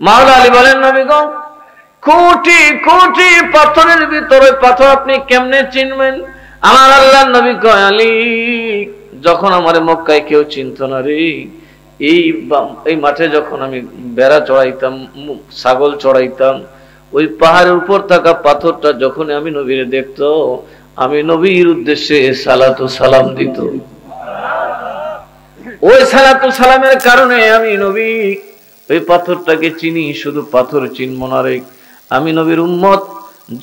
মাওলা আলী বলেন, নবী গো, কোটি কোটি পাথরের ভিতরে পাথর আপনি কেমনে চিনবেন? আমার আল্লাহর নবী কয়, আলী, যখন আমার মক্কায় কেউ চিনত না রে, এই মাঠে যখন আমি বেড়া চড়াইতাম, ছাগল চড়াইতাম, ওই পাহাড়ের উপর থাকা পাথরটা যখন আমি নবীরে দেখতো, আমি নবীর উদ্দেশ্যে সালাতু সালাম দিত। ওই সালাতু সালামের কারণে আমি নবী ওই পাথরটাকে চিনি, শুধু পাথর চিনব না রে, আমি নবীর উম্মত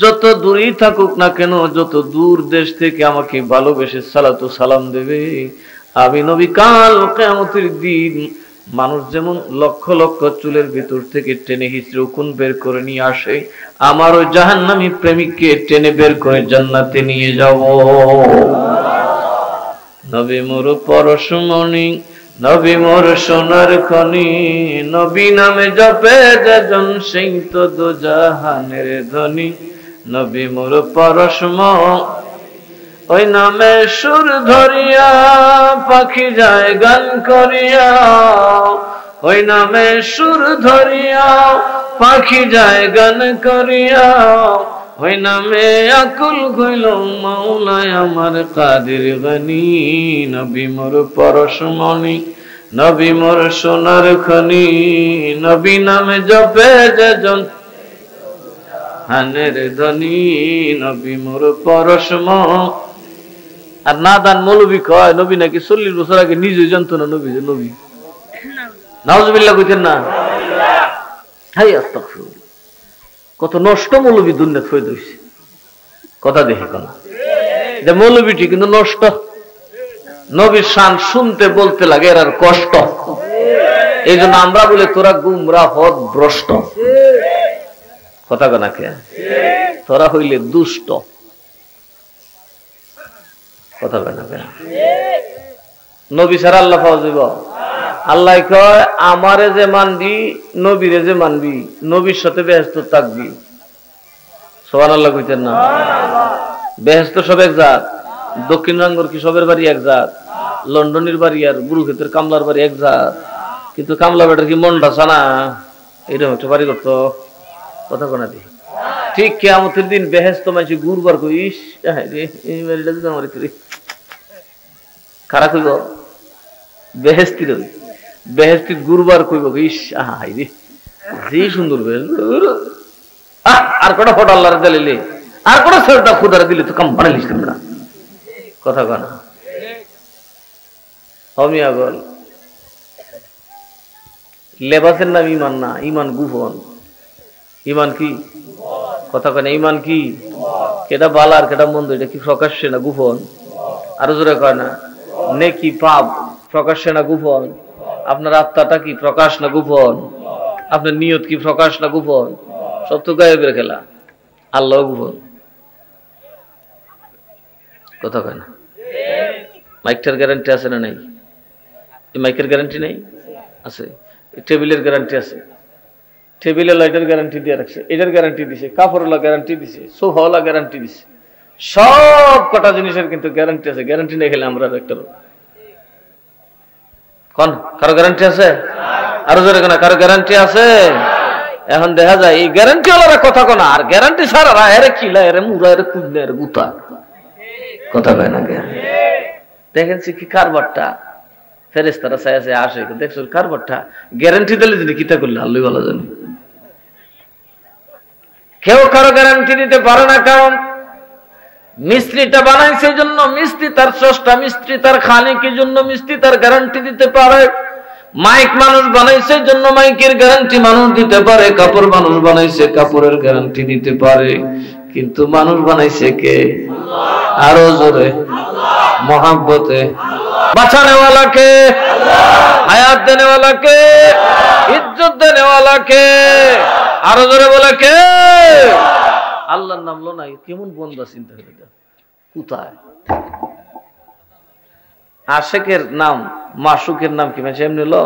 যত দূরেই থাকুক না কেন, যত দূর দেশ থেকে আমাকে ভালোবেসে সালাতু সালাম দেবে, আমি নবী কাল কিয়ামতের দিন মানুষ যেমন লক্ষ লক্ষ চুলের ভিতর থেকে টেনে হিচড়ে উকুন বের করে নিয়ে আসে, আমার ওই জাহান্নামী প্রেমিককে টেনে বের করে জান্নাতে নিয়ে যাব। নবী মোর পরশমণি, নবী মোর সোনার খনি, নবী নামে জপে যেজন সেই তো দোজাহানের ধনী। নবী মোর পরশমণি, ওই নামে সুর ধরিয়া পাখি যায় গান করিয়া, ওই নামে সুর ধরিয়া পাখি যায় গান করিয়া, ওই নামে আকুল কইল মাওলায় আমার কাদের গনি। নবী মোর পরশমণি, নবী মোর সোনার খনি, নবী নামে জপে যেজন হানের ধনী। নবী মোর পরশমণি। আর না দান মৌলবী কয় নবী নাকি 40 বছর আগে নিজে জানতো না নবী যে নবী। নাউজুবিল্লাহ কইতেন না? হাই আস্তাগফিরুল্লাহ। কত নষ্ট মৌলবী দুনিয়াত হয়ে দইছে, কথা দেখে কোন যে মৌলবীটি কিন্তু নষ্ট। নবীর শান শুনতে বলতে লাগে এর আর কষ্ট। এই জন্য আমরা বলে তোরা গুমরা পথ ভ্রষ্ট, কথা কোনা কে? তোরা হইলে দুষ্ট, কথা কোনা কে? নবী ছাড়া আল্লাহ পাওয়া যাবে? আল্লাহ কয় আমারে যে মানবি, নবীরে যে মানবি, নবীর সাথে বেহেশত থাকবি। সুবহানাল্লাহ কইতেন না? বেহেশত সব এক জাত, দক্ষিণ রাঙ্গর কি সবের বাড়ি এক জাত, লন্ডনের বাড়ি আর বুরুক্ষেতের কামলার বাড়ি এক জাত, কিন্তু কামলা বেটার কি মনটা ছানা এরকম একটা বাড়ি করতো, কথা কোনা দি? ঠিক কিয়ামতের দিন বেহেশত মাইছে গুরবার কইস এই বাড়িটা যদি আমার খারাপ হইব, বেহেস্তির বেহেস্তির গুরবার কইব ইস আহা রে যে সুন্দর আর কটা ফটো আল্লাহর দিলে, আর কটা ছেলেটা খুদারে দিলে তো কাম বানাইলিস না, কথা কনা? হমিয়া বল লেবাসের নাম ইমান না, ইমান গুফন। ইমান কি? কথা কয় না? ইমান কি? কেটা বালা আর কেটা মন্দ, এটা কি প্রকাশ্যে না গুফন? আরো জোরে কয় না? নেকি পাপ প্রকাশ্যে না গুফন? আপনার আত্মাটা কি প্রকাশ না গুফন? আপনার নিয়ত কি প্রকাশ না গুফন? সব তো গায়েবের খেলা, আল্লাহ গুফন, কথা কয় না? মাইকটার গ্যারান্টি আছে না নাই? এই মাইকের গ্যারান্টি নেই? আছে। টেবিলের গ্যারান্টি আছে, টেবিলের লাইটের গ্যারান্টি দিয়ে রাখছে, এটার গ্যারান্টি দিছে, কাপড়ওয়ালা গ্যারান্টি দিছে, সোফাওয়ালা গ্যারান্টি দিছে, সব কটা জিনিসের কিন্তু গ্যারান্টি আছে। গ্যারান্টি নেই খেলে আমরা একটা কোন কারো গ্যারান্টি আছে? আরো জোরে কেনা কারো গ্যারান্টি আছে? এখন দেখা যায় এই গ্যারান্টি ওয়ালারা কথা কোনা, আর গ্যারান্টি ছাড়া এরে কিলা, এরে মুরা, এরে কুদনা, এরে গুতা, কথা কয় না? দেখেছি কি কারবারটা ফেরেশতারা চায় চায় আসে, দেখছো কারবারটা গ্যারান্টি দিলে যিনি কিতা করলে আল্লাহ ভালো জানে। কেউ কারো গ্যারান্টি দিতে পারে না, কারণ মিস্ত্রিটা বানাইছে এই জন্য মিস্ত্রি তার স্রষ্টা, মিস্ত্রি তার খালিকের জন্য মিস্ত্রি তার গ্যারান্টি দিতে পারে। মাইক মানুষ বানাইছে এই জন্য মাইকের গ্যারান্টি মানুষ দিতে পারে। কাপড় মানুষ বানাইছে কাপড়ের গ্যারান্টি দিতে পারে। কিন্তু মানুষ বানাইছে কে? আরো জোরে মোহাব্বতে বাঁচানে वाला কে, হায়াত দেনে वाला কে, ইজ্জত দেনে वाला কে, আরো জোরে বলে কে? আল্লাহর নাম লো নাই, কেমন বন্ধা চিন্তা করে দাও কোথায়? আশেকের নাম মাসুকের নাম কি মানে এমনি লো?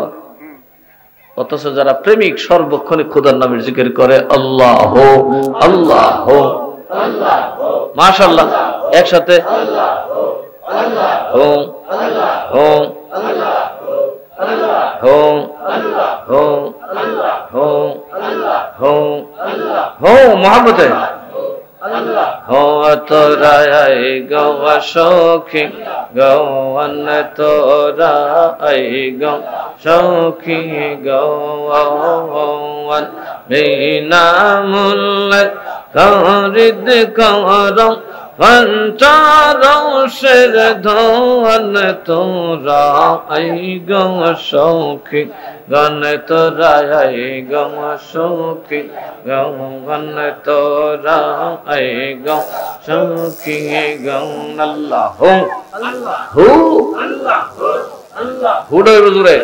অথচ যারা প্রেমিক সর্বক্ষণে খোদার নামের জিকির করে আল্লাহ আল্লাহ আল্লাহ, মাশাআল্লাহ, একসাথে আল্লাহ আল্লাহ আল্লাহ আল্লাহ আল্লাহ हो हो हो हो मोहब्बत है हो तोरा गौ सखी गौवन तोरा गौ सखी गौवन बिना मूल्य खरीद करम पंचारौशेर धन तोरा गौ सखी गन तोरा गौ सखी गौवन तोरा गौ सखी गौ अल्लाह हो हुडे बुजुरे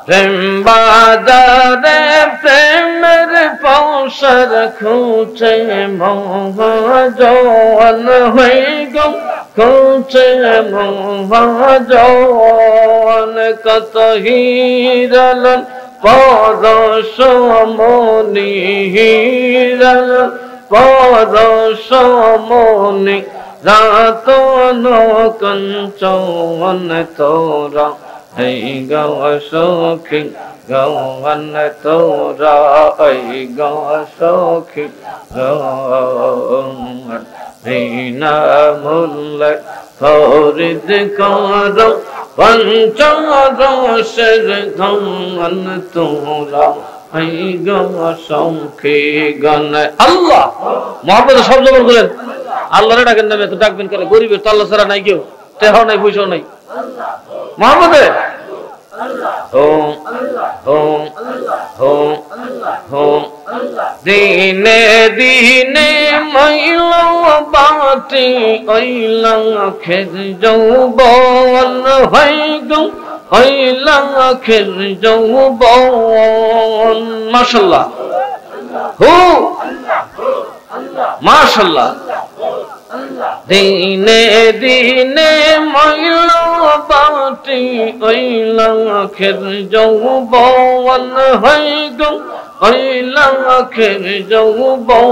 प्रेम बाजारे प्रेमर पौसर खूचे मोह जौन हुई गौ खूचे मोह जौन कत हीरलन परश मोनि हीरलन परश मोनि रातन कंचन तोरा गौ सखी गौवन तोरा गौ सखी गौवन बिना मूल्य खरीद करम पंचारौशेर धन तोरा गौ सखी गन अल्लाह मोहब्बत सब जबर করেন আল্লাহরে ডাকেন নামে তো ডাকবেন করে গরিবের তো আল্লাহ ছাড়া নাই কেউ তেহ নাই পয়সাও নাই मोहब्बत हो हो हो हो दीने दीने मैला बाटी ऐला खेर जौबन है गौ ऐला खेर जौबन माशाल्लाह हो माशाल्लाह दीने दीने मैला बाटी ऐला खेर जौबन है गौ ऐला खेर जौबन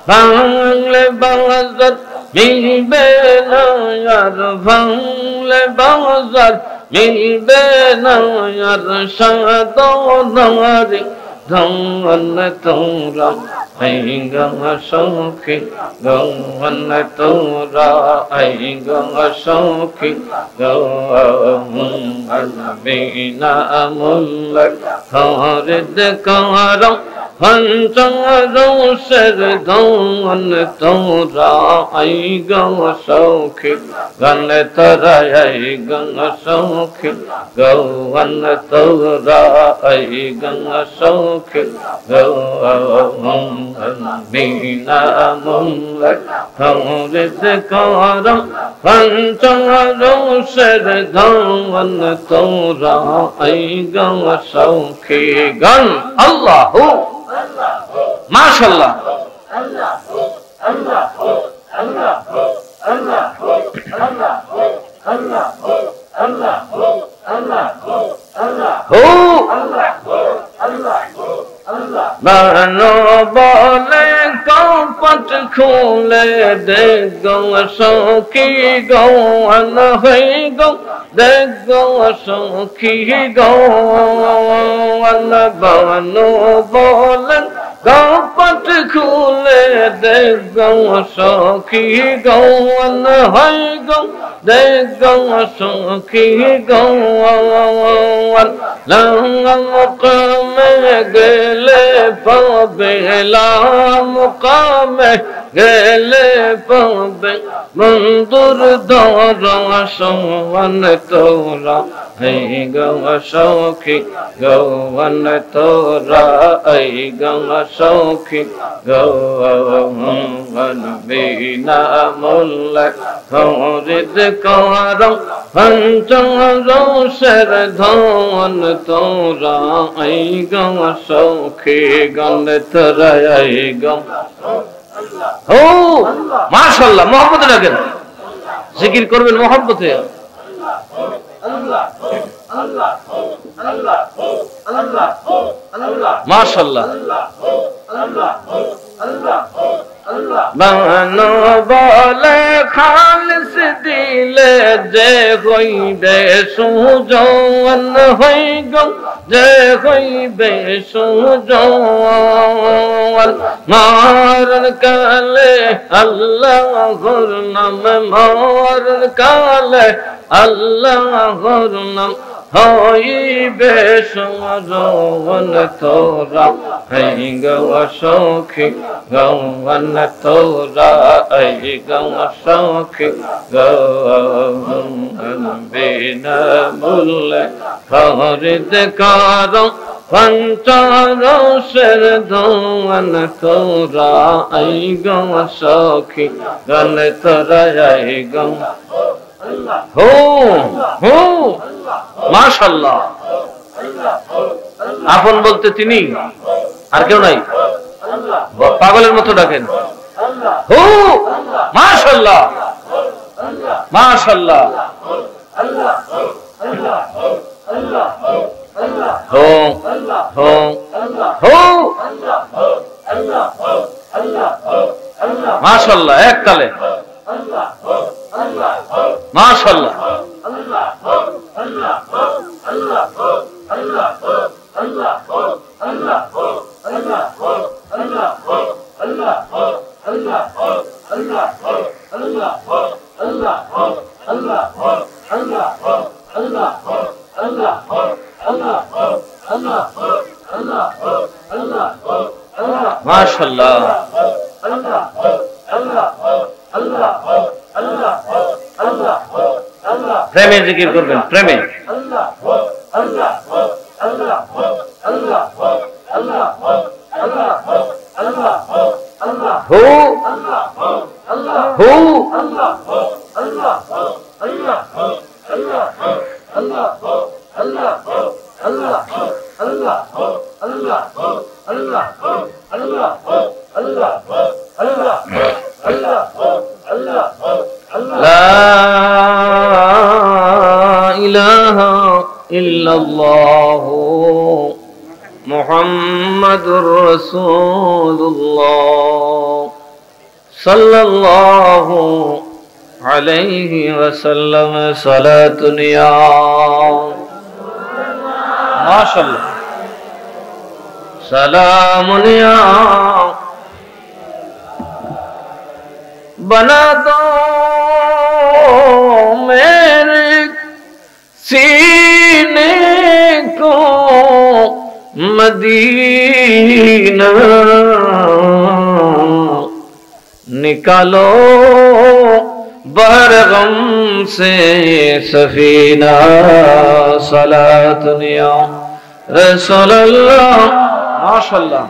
भांगले बाजार मिलबे ना यार भांगले बाजार मिलबे ना यार सादनारी धन तोरा गौ सखी गौवन तोरा गौ सखी गौवन बिना मूल्य खरीद करम पंचारौशेर धन तोरा गौ सखी गन तोरा गौ सखी गौवन तोरा गौ सखी गौवन बिना मूल्य खरीद करम पंचारौशेर धन तोरा गौ सखी गन अल्लाह माशाल्लाह बानो बोले कपट खोले दे गौ सखी गौवन है गौ दे गौ सखी गौवन बानो बोले कपट खोले दे गौ सखी गौवन है गौ दे गौ सखी गौवन मुकाम गेले पबेला मुकाम गेले पबे मंदुर दौरा सवन तोरा गौ सखी गौवन तोरा गौ सखी गौवन बिना मूल्य खरीद करम पंचारौशेर धन तोरा गौ सखी गन तोरा गौ हो माशाल्लाह मोहब्बत রাখেন জিকির করবেন মোহাব্বতে माशाल्लाह বানো বলে খালিস দিলে যে হইবে সুজন হই গো যে হইবে সুজন মরণ কালে আল্লাহর নাম মরণ কালে আল্লাহর নাম হইবে সুজন তোরা এই গো সখী গৌন তোরা এই গো সখী গৌন বিনা মূল্যে খরিদ কর পঞ্চরসের ধন তোরা এই গো সখী গন তোরা এই গো হো হো মাশাআল্লাহ আপন বলতে তিনি আর কেউ নাই পাগলের মতো ডাকেন হো মাশাআল্লাহ মাশাআল্লাহ হো হো হো মাশাআল্লাহ এক তালে মাশাআল্লাহ মাশাআল্লাহ প্রেমে জিকির করবেন প্রেমে হু হু ইল্লাল্লাহু মুহাম্মাদুর রাসূলুল্লাহ সাল্লাল্লাহু আলাইহি ওয়াসাল্লাম সালাতুন ইয়া মাশাআল্লাহ সালামুন ইয়া बना दो मेरे सीने को मदीना निकालो बरगम से सफीना सलातुन या रसूलल्लाह माशाअल्लाह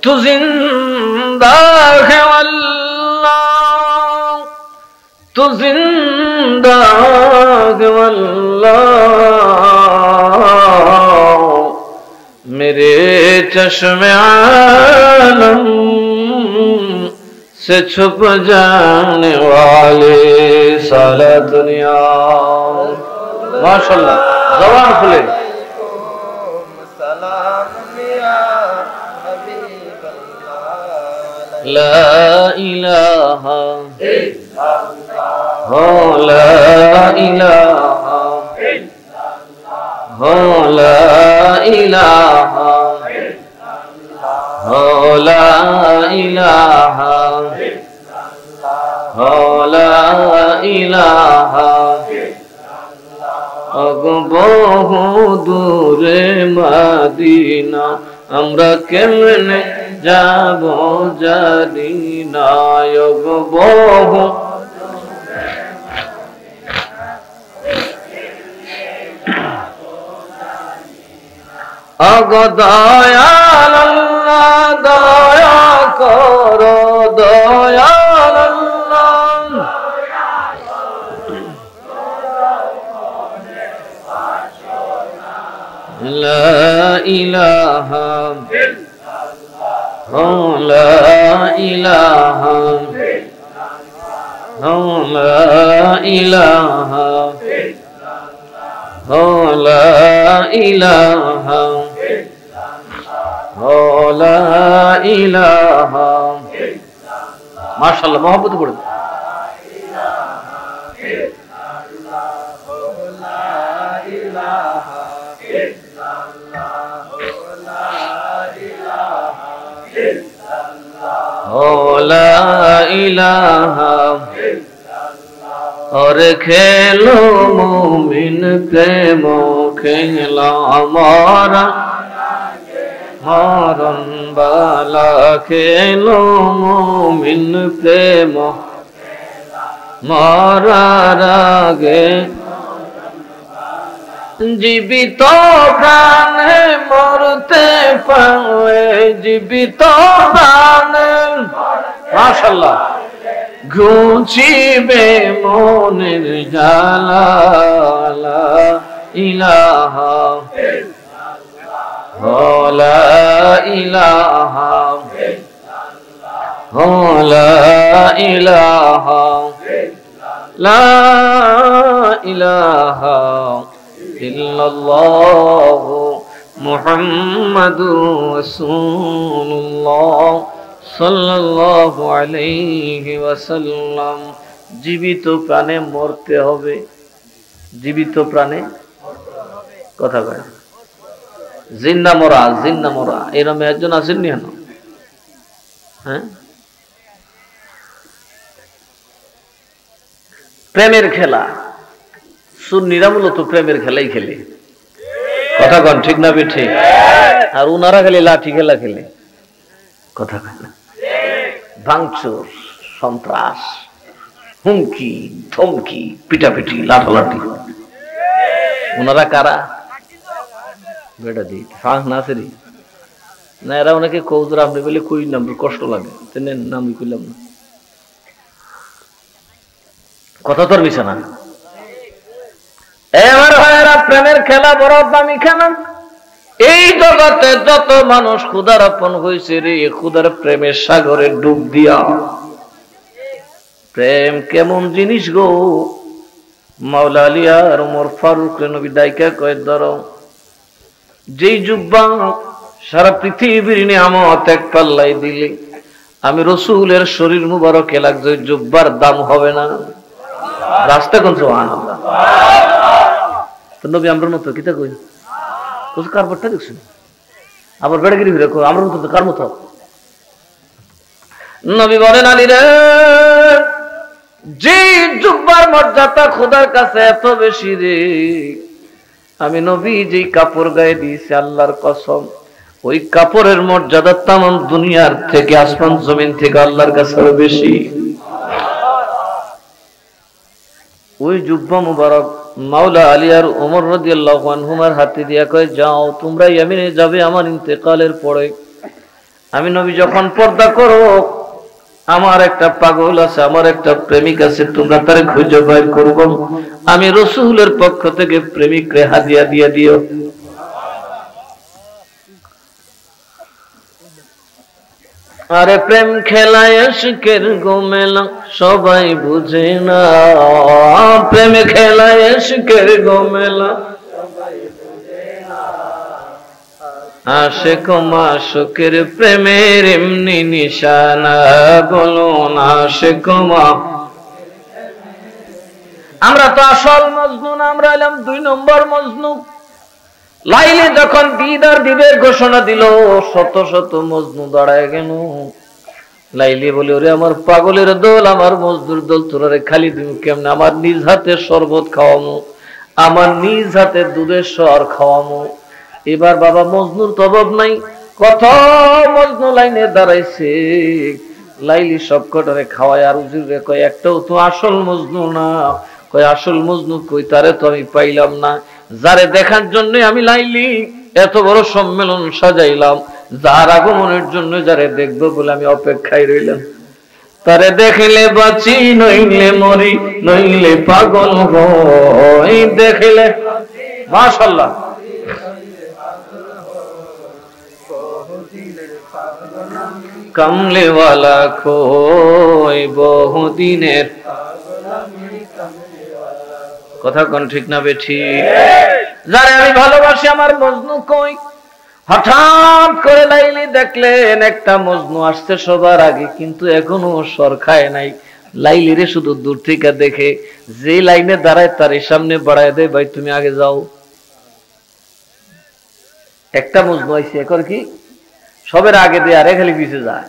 तू जिंदा है अल्लाह तू जिंदा है अल्लाह मेरे चश्मे आलम से छुप जाने वाले साला दुनिया माशाअल्लाह जवान खुले لا إله إلا الله لا إله إلا الله لا إله إلا الله لا إله إلا الله لا إله বহু দূরে মদিনা আমরা কেমনে যাব জানি না বহু অগ দয়াল আল্লাহ দয়া করো দয়াল আল্লাহ লা ইলাহা لا إله لا إله لا ইলাহা লা ইলাহা মাশাআল্লাহ মহব্বত পড়ে লা ইলাহা और खेलो मोमिन प्रेम खेला हमारा मरण बाला खेलो मोमिन प्रेम मारार आगे জীবিত প্রাণে মরতে পারে জীবিত প্রাণে মাশাআল্লাহ ঘুচিবে মনের জ্বালা লা ইলাহা লা ইলাহা লা ইলাহা লা ইলাহা ইল্লাল্লাহ মুহাম্মাদুর রাসূলুল্লাহ সাল্লাল্লাহু আলাইহি ওয়াসাল্লাম। জীবিত প্রাণে মরতে হবে, জীবিত প্রাণে কথা কয় জিন্দা মরা, জিন্দা মরা এরকম একজন আসেননি কেন? হ্যাঁ, প্রেমের খেলা সুন্নিরা মূলত প্রেমের খেলাই খেলে, কথা কন ঠিক না বেঠিক? আর উনারা খালি লাঠি খেলা খেলে, কথা কয় না? ভাঙচুর, সন্ত্রাস, হুমকি ধমকি, পিটাপিটি, লাঠালাঠি। ওনারা কারা? বেটা দি ফাঁস নাসেরি না, এরা অনেকে কৌজুর আপনি বলে কই নাম কষ্ট লাগে, নাম কইলাম না, কথা তোর বিছানা। এবার ভাইয়েরা প্রেমের খেলা বড় দামি খেলা। এই জগতে যত মানুষ খুদার আপন হয়েছে রে, খুদার প্রেমের সাগরে ডুব দিয়া। প্রেম কেমন জিনিস গো, মাওলা আলী আর ওমর ফারুক নবী ডাইকা কয় ধরো, যেই জুব্বা সারা পৃথিবীর নিয়ামত এক পাল্লাই দিলে আমি রসুলের শরীর মুবারকে লাগছে, জুব্বার দাম হবে না। রাস্তা কোন সুবহানাল্লাহ। তো নবী আমরা মতো কিতা কই কারবারটা দেখছেন, আবার বেড়াগিরি ফিরে আমার মতো কার মতো? নবী বলেন আলী রে, যে জুব্বার মর্যাদা খোদার কাছে এত বেশি রে, আমি নবী যেই কাপড় গায়ে দিয়েছি আল্লাহর কসম, ওই কাপড়ের মর্যাদা তামাম দুনিয়ার থেকে, আসমান জমিন থেকে আল্লাহর কাছে আরো বেশি। ওই জুব্বা মুবারক মাওলা আলী আর ওমর রাদিয়াল্লাহু আনহুমার হাতে দিয়া কয়, যাও তোমরা ইয়ামিনে যাবে আমার ইন্তেকালের পরে। আমি নবী যখন পর্দা করো, আমার একটা পাগল আছে, আমার একটা প্রেমিক আছে, তোমরা তারে খুঁজে বের করবো, আমি রাসূলের পক্ষ থেকে প্রেমিকরে হাদিয়া দিয়ে দিও। আরে প্রেম খেলায় আশিকের গোমেলা সবাই বুঝে না, প্রেম খেলায় আশিকের গোমেলা আশিক মাশুকের প্রেমের এমনি নিশানা, বলুন আশিক মা। আমরা তো আসল মজনু না, আমরা এলাম 2 নম্বর মজনু। লাইলি যখন দিদার দিবের ঘোষণা দিল, শত শত মজনু দাঁড়ায় গেল। লাইলি বলে, ওরে আমার পাগলের দল, আমার মজদুর দল, তোরা খালি দিন কেমনে? আমার নিজ হাতে শরবত খাওয়ামো, আমার নিজ হাতে দুধের সর খাওয়ামো। এবার বাবা মজনুর তবব নাই, কত মজনু লাইনে দাঁড়াইছে। লাইলি সব কটারে খাওয়ায় আর হুজুরে কয়, একটাও তো আসল মজনু না। কয় আসল মজনু কই? তারে তো আমি পাইলাম না। যারে দেখার জন্য আমি লাইলি এত বড় সম্মেলন সাজাইলাম, যার আগমনের জন্য যারে দেখবো বলে আমি অপেক্ষায় রইলাম, তারে দেখলে বাঁচি নইলে মরি, নইলে পাগল হই। দেখলে মাশাআল্লাহ কামলেওয়ালা খোই বহুদিনের, কথা কোন ঠিক না বেঠি? যারে আমি ভালোবাসি আমার মজনু কই? হঠাৎ করে লাইলি দেখলেন একটা মজনু আসছে সবার আগে, কিন্তু এখনো সর খায় নাই। লাইলিরে শুধু দূর থেকে দেখে, যে লাইনে দাঁড়ায় তার সামনে বাড়ায় দেয়, ভাই তুমি আগে যাও। একটা মজনু আইছে, এখন কি সবের আগে দিয়ে আরে খালি পিছিয়ে যায়।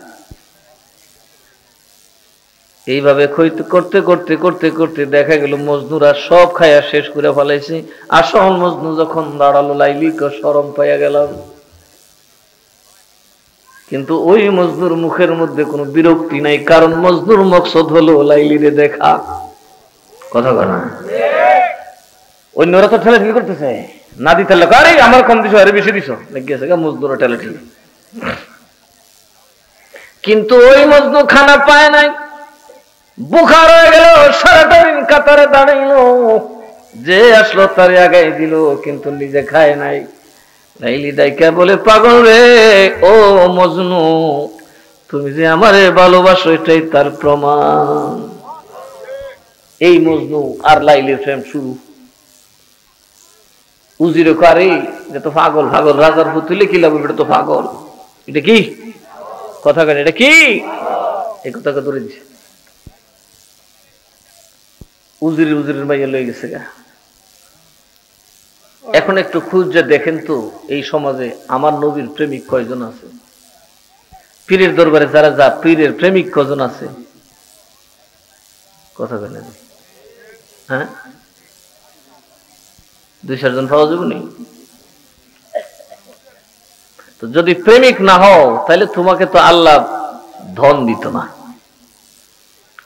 এইভাবে করতে করতে করতে করতে দেখা গেল মজনুরা সব খাইয়া শেষ করে ফেলাইছে। আসল মজনু যখন দাঁড়ালো, লাইলি শরম পাইয়া গেলাম। কিন্তু ওই মজনুর মুখের মধ্যে কোনো বিরক্তি নাই, কারণ মজনুর মকসদ হলো লাইলিরে দেখা। কথা বলা, অন্যরা তো ঠেলাঠেলি করতেছে, না দিতে আরে আমার কম দিছো, আরে বেশি দিছো, লেগেছে মজনুরা ঠেলাঠেলি। কিন্তু ওই মজনু খানা পায় নাই, বুখার হয়ে গেল, সারাটা দিন কাতারে দাঁড়াইলো, যে আসলো তারে আগাই দিল, কিন্তু নিজে খায় নাই। লাইলি ডাইকা বলে, পাগল রে, ও মজনু, তুমি যে আমারে ভালোবাসো এটাই তার প্রমাণ। এই মজনু আর লাইলির প্রেম শুরু। উজিরে করে যে তো পাগল, পাগল রাজার পুতুলে কি লাগবে, এটা তো পাগল। এটা কি কথা কেন, এটা কি এই কথাকে ধরে দিছে। উজিরের মাইয়া লয়ে গেছে গা। এখন একটু খুঁজে দেখেন তো এই সমাজে আমার নবীর প্রেমিক কয়জন আছে? পীরের দরবারে যারা যা, পীরের প্রেমিক কজন আছে? কথা বলেন, হ্যাঁ 2-4 জন পাওয়া যাবে নি? তো যদি প্রেমিক না হও, তাহলে তোমাকে তো আল্লাহ ধন দিত না।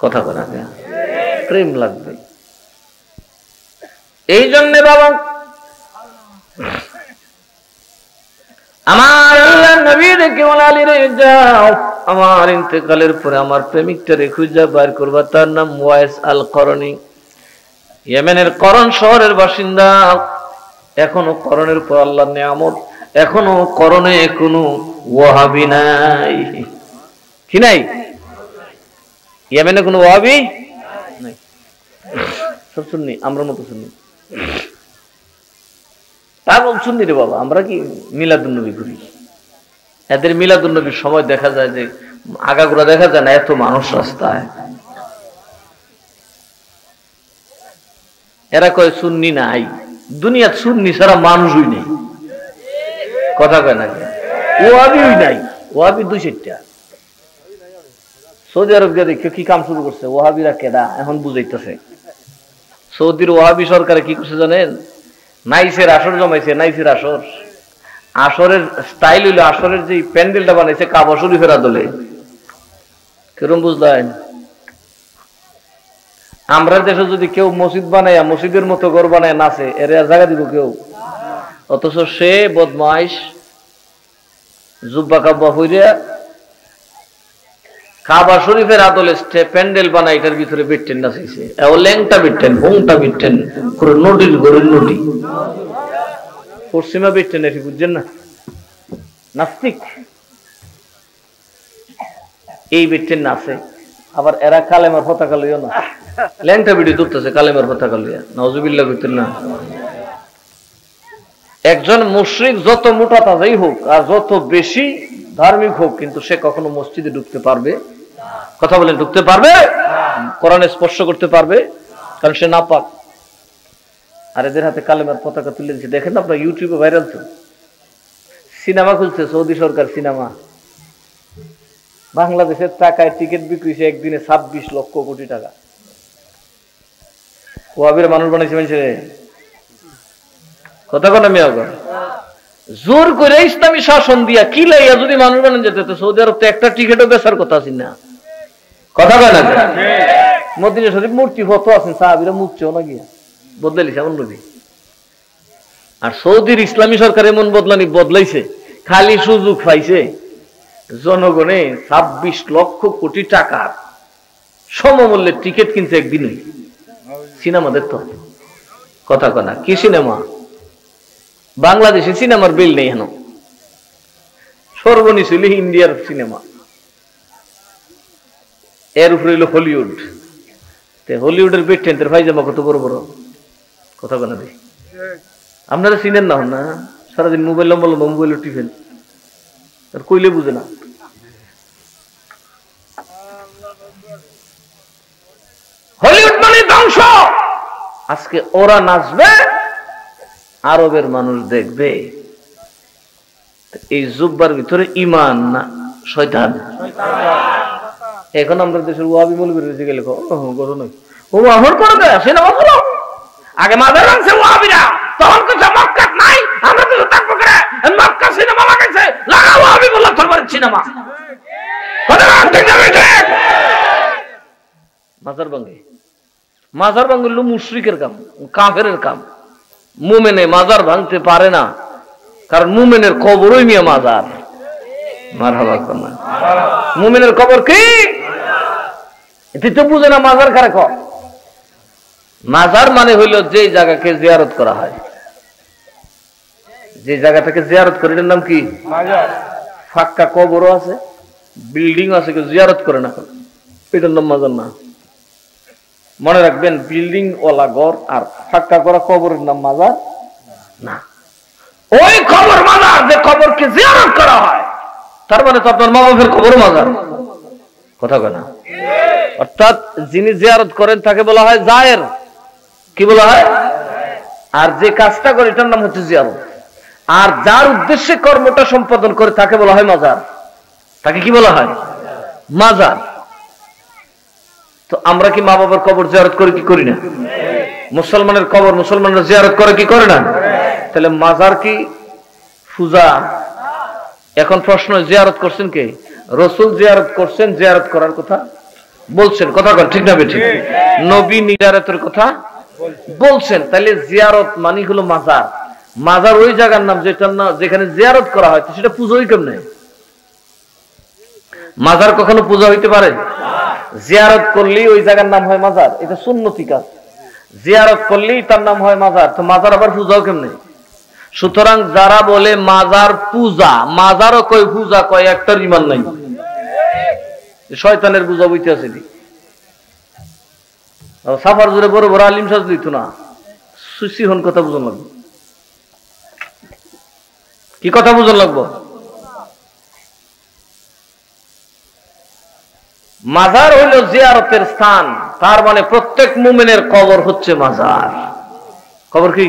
কথা বলেন, প্রেম লাগবে। এই জন্য বাবা আমার আল্লাহ নবী রেখে বলালি রে, যাও আমার ইন্তেকালের পরে আমার প্রেমিকটারে খুঁজে বার করবা, তার নাম ওয়াইস আল করনি, ইয়েমেনের করন শহরের বাসিন্দা। এখনো করনের পর আল্লাহর নিয়ামত, এখনো করনে কোনো ওয়াহাবি নাই। কি নাই? ইয়েমেনে কোনো ওয়াহাবি নাই, সব সুন্নি, আমরা মতো সুন্নি। পাগল সুন্নি রে বাবা। আমরা কি মিলাদুন্নবী করি, এদের মিলাদুন্নবীর সময় দেখা যায় যে আগাগোড়া দেখা যায় না, এত মানুষ রাস্তায়। এরা কয় সুন্নি নাই, দুনিয়া সুন্নি ছাড়া মানুষই নেই। কথা কয় না, ওয়াহাবিই নাই, ওয়াহাবি 2-4টা। সৌদি আরব গিয়ে দেখো কি কাম শুরু করছে, ওয়াহাবিরা কেডা এখন বুঝাইতেছে। সৌদির ওয়াহাবি সরকারে কি করছে জানেন? নাইসের আসর জমাইছে, নাইসের আসর। আসরের স্টাইল হইলো, আসরের যে প্যান্ডেলটা বানাইছে কাবা শরীফের আদলে। কিরম বুঝলেন? আমরা দেশে যদি কেউ মসজিদ বানায়, মসজিদের মতো ঘর বানায় নাচে, এর জায়গা দিব কেউ? অথচ সে বদমাইশ জুব্বা কাব্বা হইয়া কাবা শরীফের আদলে প্যান্ডেল বানায়, এটার ভিতরে বিটটেন নাচাইছে। ল্যাংটা বিটটেন, ভোংটা বিটটেন, পুরো নদীর গরুর নদী, পশ্চিমা বিটটেন, এটি বুঝছেন না? নাস্তিক এই বিটটেন নাচে। আবার এরা কালেমার পতাকা লইও না, ল্যাংটা বিড়ি ধরতেছে কালেমার পতাকা লইয়া, নাউজুবিল্লাহ কইতেন না। একজন মুশরিক যত মোটা তাজাই হোক আর যত বেশি ধার্মিক হোক, কিন্তু সে কখনো মসজিদে ঢুকতে পারবে? কথা বলেন, ঢুকতে পারবে? কোরআনে স্পর্শ করতে পারবে? কারণ সে নাপাক। আর এদের হাতে কালেমার পতাকা তুলে দিচ্ছে। দেখেন আপনার ইউটিউবে ভাইরাল তো, সিনেমা খুলছে সৌদি সরকার, সিনেমা বাংলাদেশের টাকায় টিকিট বিক্রি হয়েছে একদিনে 26 লক্ষ কোটি টাকা। ওয়াহাবির মানুষ বানাইছে মানুষের কথা কোন মেয়ে জোর করে ইসলামী শাসন দিয়া কি লাইয়া যদি মানুষ বানান যেত, সৌদি আরব তো একটা টিকিটও বেচার কথা আছে না। কথা কয় না? মদিনা শরীফ মূর্তি ফটো আছেন, সাহাবীরা মুছছেও না গিয়া, বদলাইছে এমন নবী। আর সৌদির ইসলামী সরকার এমন বদলাইছে, খালি সুযোগ পাইছে জনগণে 26 লক্ষ কোটি টাকার সমমূল্যের টিকিট কিনছে একদিনে সিনেমা দেখতে। কথা কয় না? কি সিনেমা? বাংলাদেশি সিনেমার বিল নেই হেন, সর্বনিম্ন ছিল ইন্ডিয়ার সিনেমা, এর উপরে হইল হলিউড। হলিউডের বেটেন্টের ভাইজামা কত বড় বড়, কথা বলে আপনারা চিনেন না না, সারাদিন মোবাইল লম্বা লম্বা মোবাইল টিফেন, আর কইলে বুঝে না। হলিউড মানে ধ্বংস। আজকে ওরা নাচবে, আরবের মানুষ দেখবে। এই জুব্বার ভিতরে ইমান না শয়তান? এখন আমরা দেশের ওয়াবি মৌলবী রয়েছে গেলে ও আহর করবে সিনেমা বলো, আগে মাদার ভাঙছে ওয়াবিরা, তখন কিছু মক্কা নাই, আমরা তো থাকবো করে মক্কা সিনেমা লাগাইছে, লাগাও ওয়াবি বললাম তোমার সিনেমা। মাজার ভাঙে, মাজার ভাঙলো মুশরিকের কাম, কাফেরের কাম। মুমেনে মাজার ভাঙতে পারে না, কারণ মুমেনের কবরই মিয়া মাজার। মারহাবা করনা, মুমেনের কবর কি এটি তো বুঝে না। মাজার কারে ক? মাজার মানে হইল যে জায়গাকে জিয়ারত করা হয়, যে জায়গাটাকে জিয়ারত করে এটার নাম কি? মাজার। ফাঁকা কবরও আছে, বিল্ডিং আছে, কেউ জিয়ারত করে না, এটার নাম মাজার না। মনে রাখবেন, বিল্ডিং ওয়ালা ঘর আর ফাঁকা করা কবরের নাম মাজার না। ওই কবর মাজার যে কবরকে জিয়ারত করা হয়, তার মানে তো আপনার মা বাপের কবর মাজার। কথা কয় না? অর্থাৎ যিনি জিয়ারত করেন তাকে বলা হয় জায়ের। কি বলা হয়? আর যে কাজটা করে এটার নাম হচ্ছে জিয়ারত। আর যার উদ্দেশ্যে কর্মটা সম্পাদন করে তাকে বলা হয় মাজার। তাকে কি বলা হয়? মাজার। তো আমরা কি মা বাবার কবর জিয়ারত করি কি করি না? মুসলমানের কবর মুসলমানরা জিয়ারত করে কি করে না? তাহলে মাজার কি পূজা? এখন প্রশ্ন, জিয়ারত করছেন কে? রাসূল জিয়ারত করছেন, জিয়ারত করার কথা বলছেন। কথা কর ঠিক না বেঠিক? নবী জিয়ারতের কথা বলছেন। তাহলে জিয়ারত মানে হলো মাজার। মাজার ওই জায়গার নাম যেটার নাম যেখানে জিয়ারত করা হয়, সেটা পূজাই কেমনে? মাজার কখনো পূজা হইতে পারে? জিয়ারত করলেই ওই জায়গার নাম হয় মাজার, এটা সুন্নতি কাজ। জিয়ারত করলেই তার নাম হয় মাজার, তো মাজার আবার পূজাও কেমনে? সুতরাং যারা বলে মাজার পূজা, মাজারও কয় পূজা কয়, একটার ইমান নাই। শয়তানের পূজা বইতে আছে। সাফার জুড়ে বড় বড় আলিম সাজ দিত না, সুসিহন কথা বুঝন লাগবে। কি কথা বুঝন লাগবো? মাজার হইল জিয়ারতের স্থান, তার মানে প্রত্যেক মুমিনের কবর হচ্ছে মাজার। কবর কি?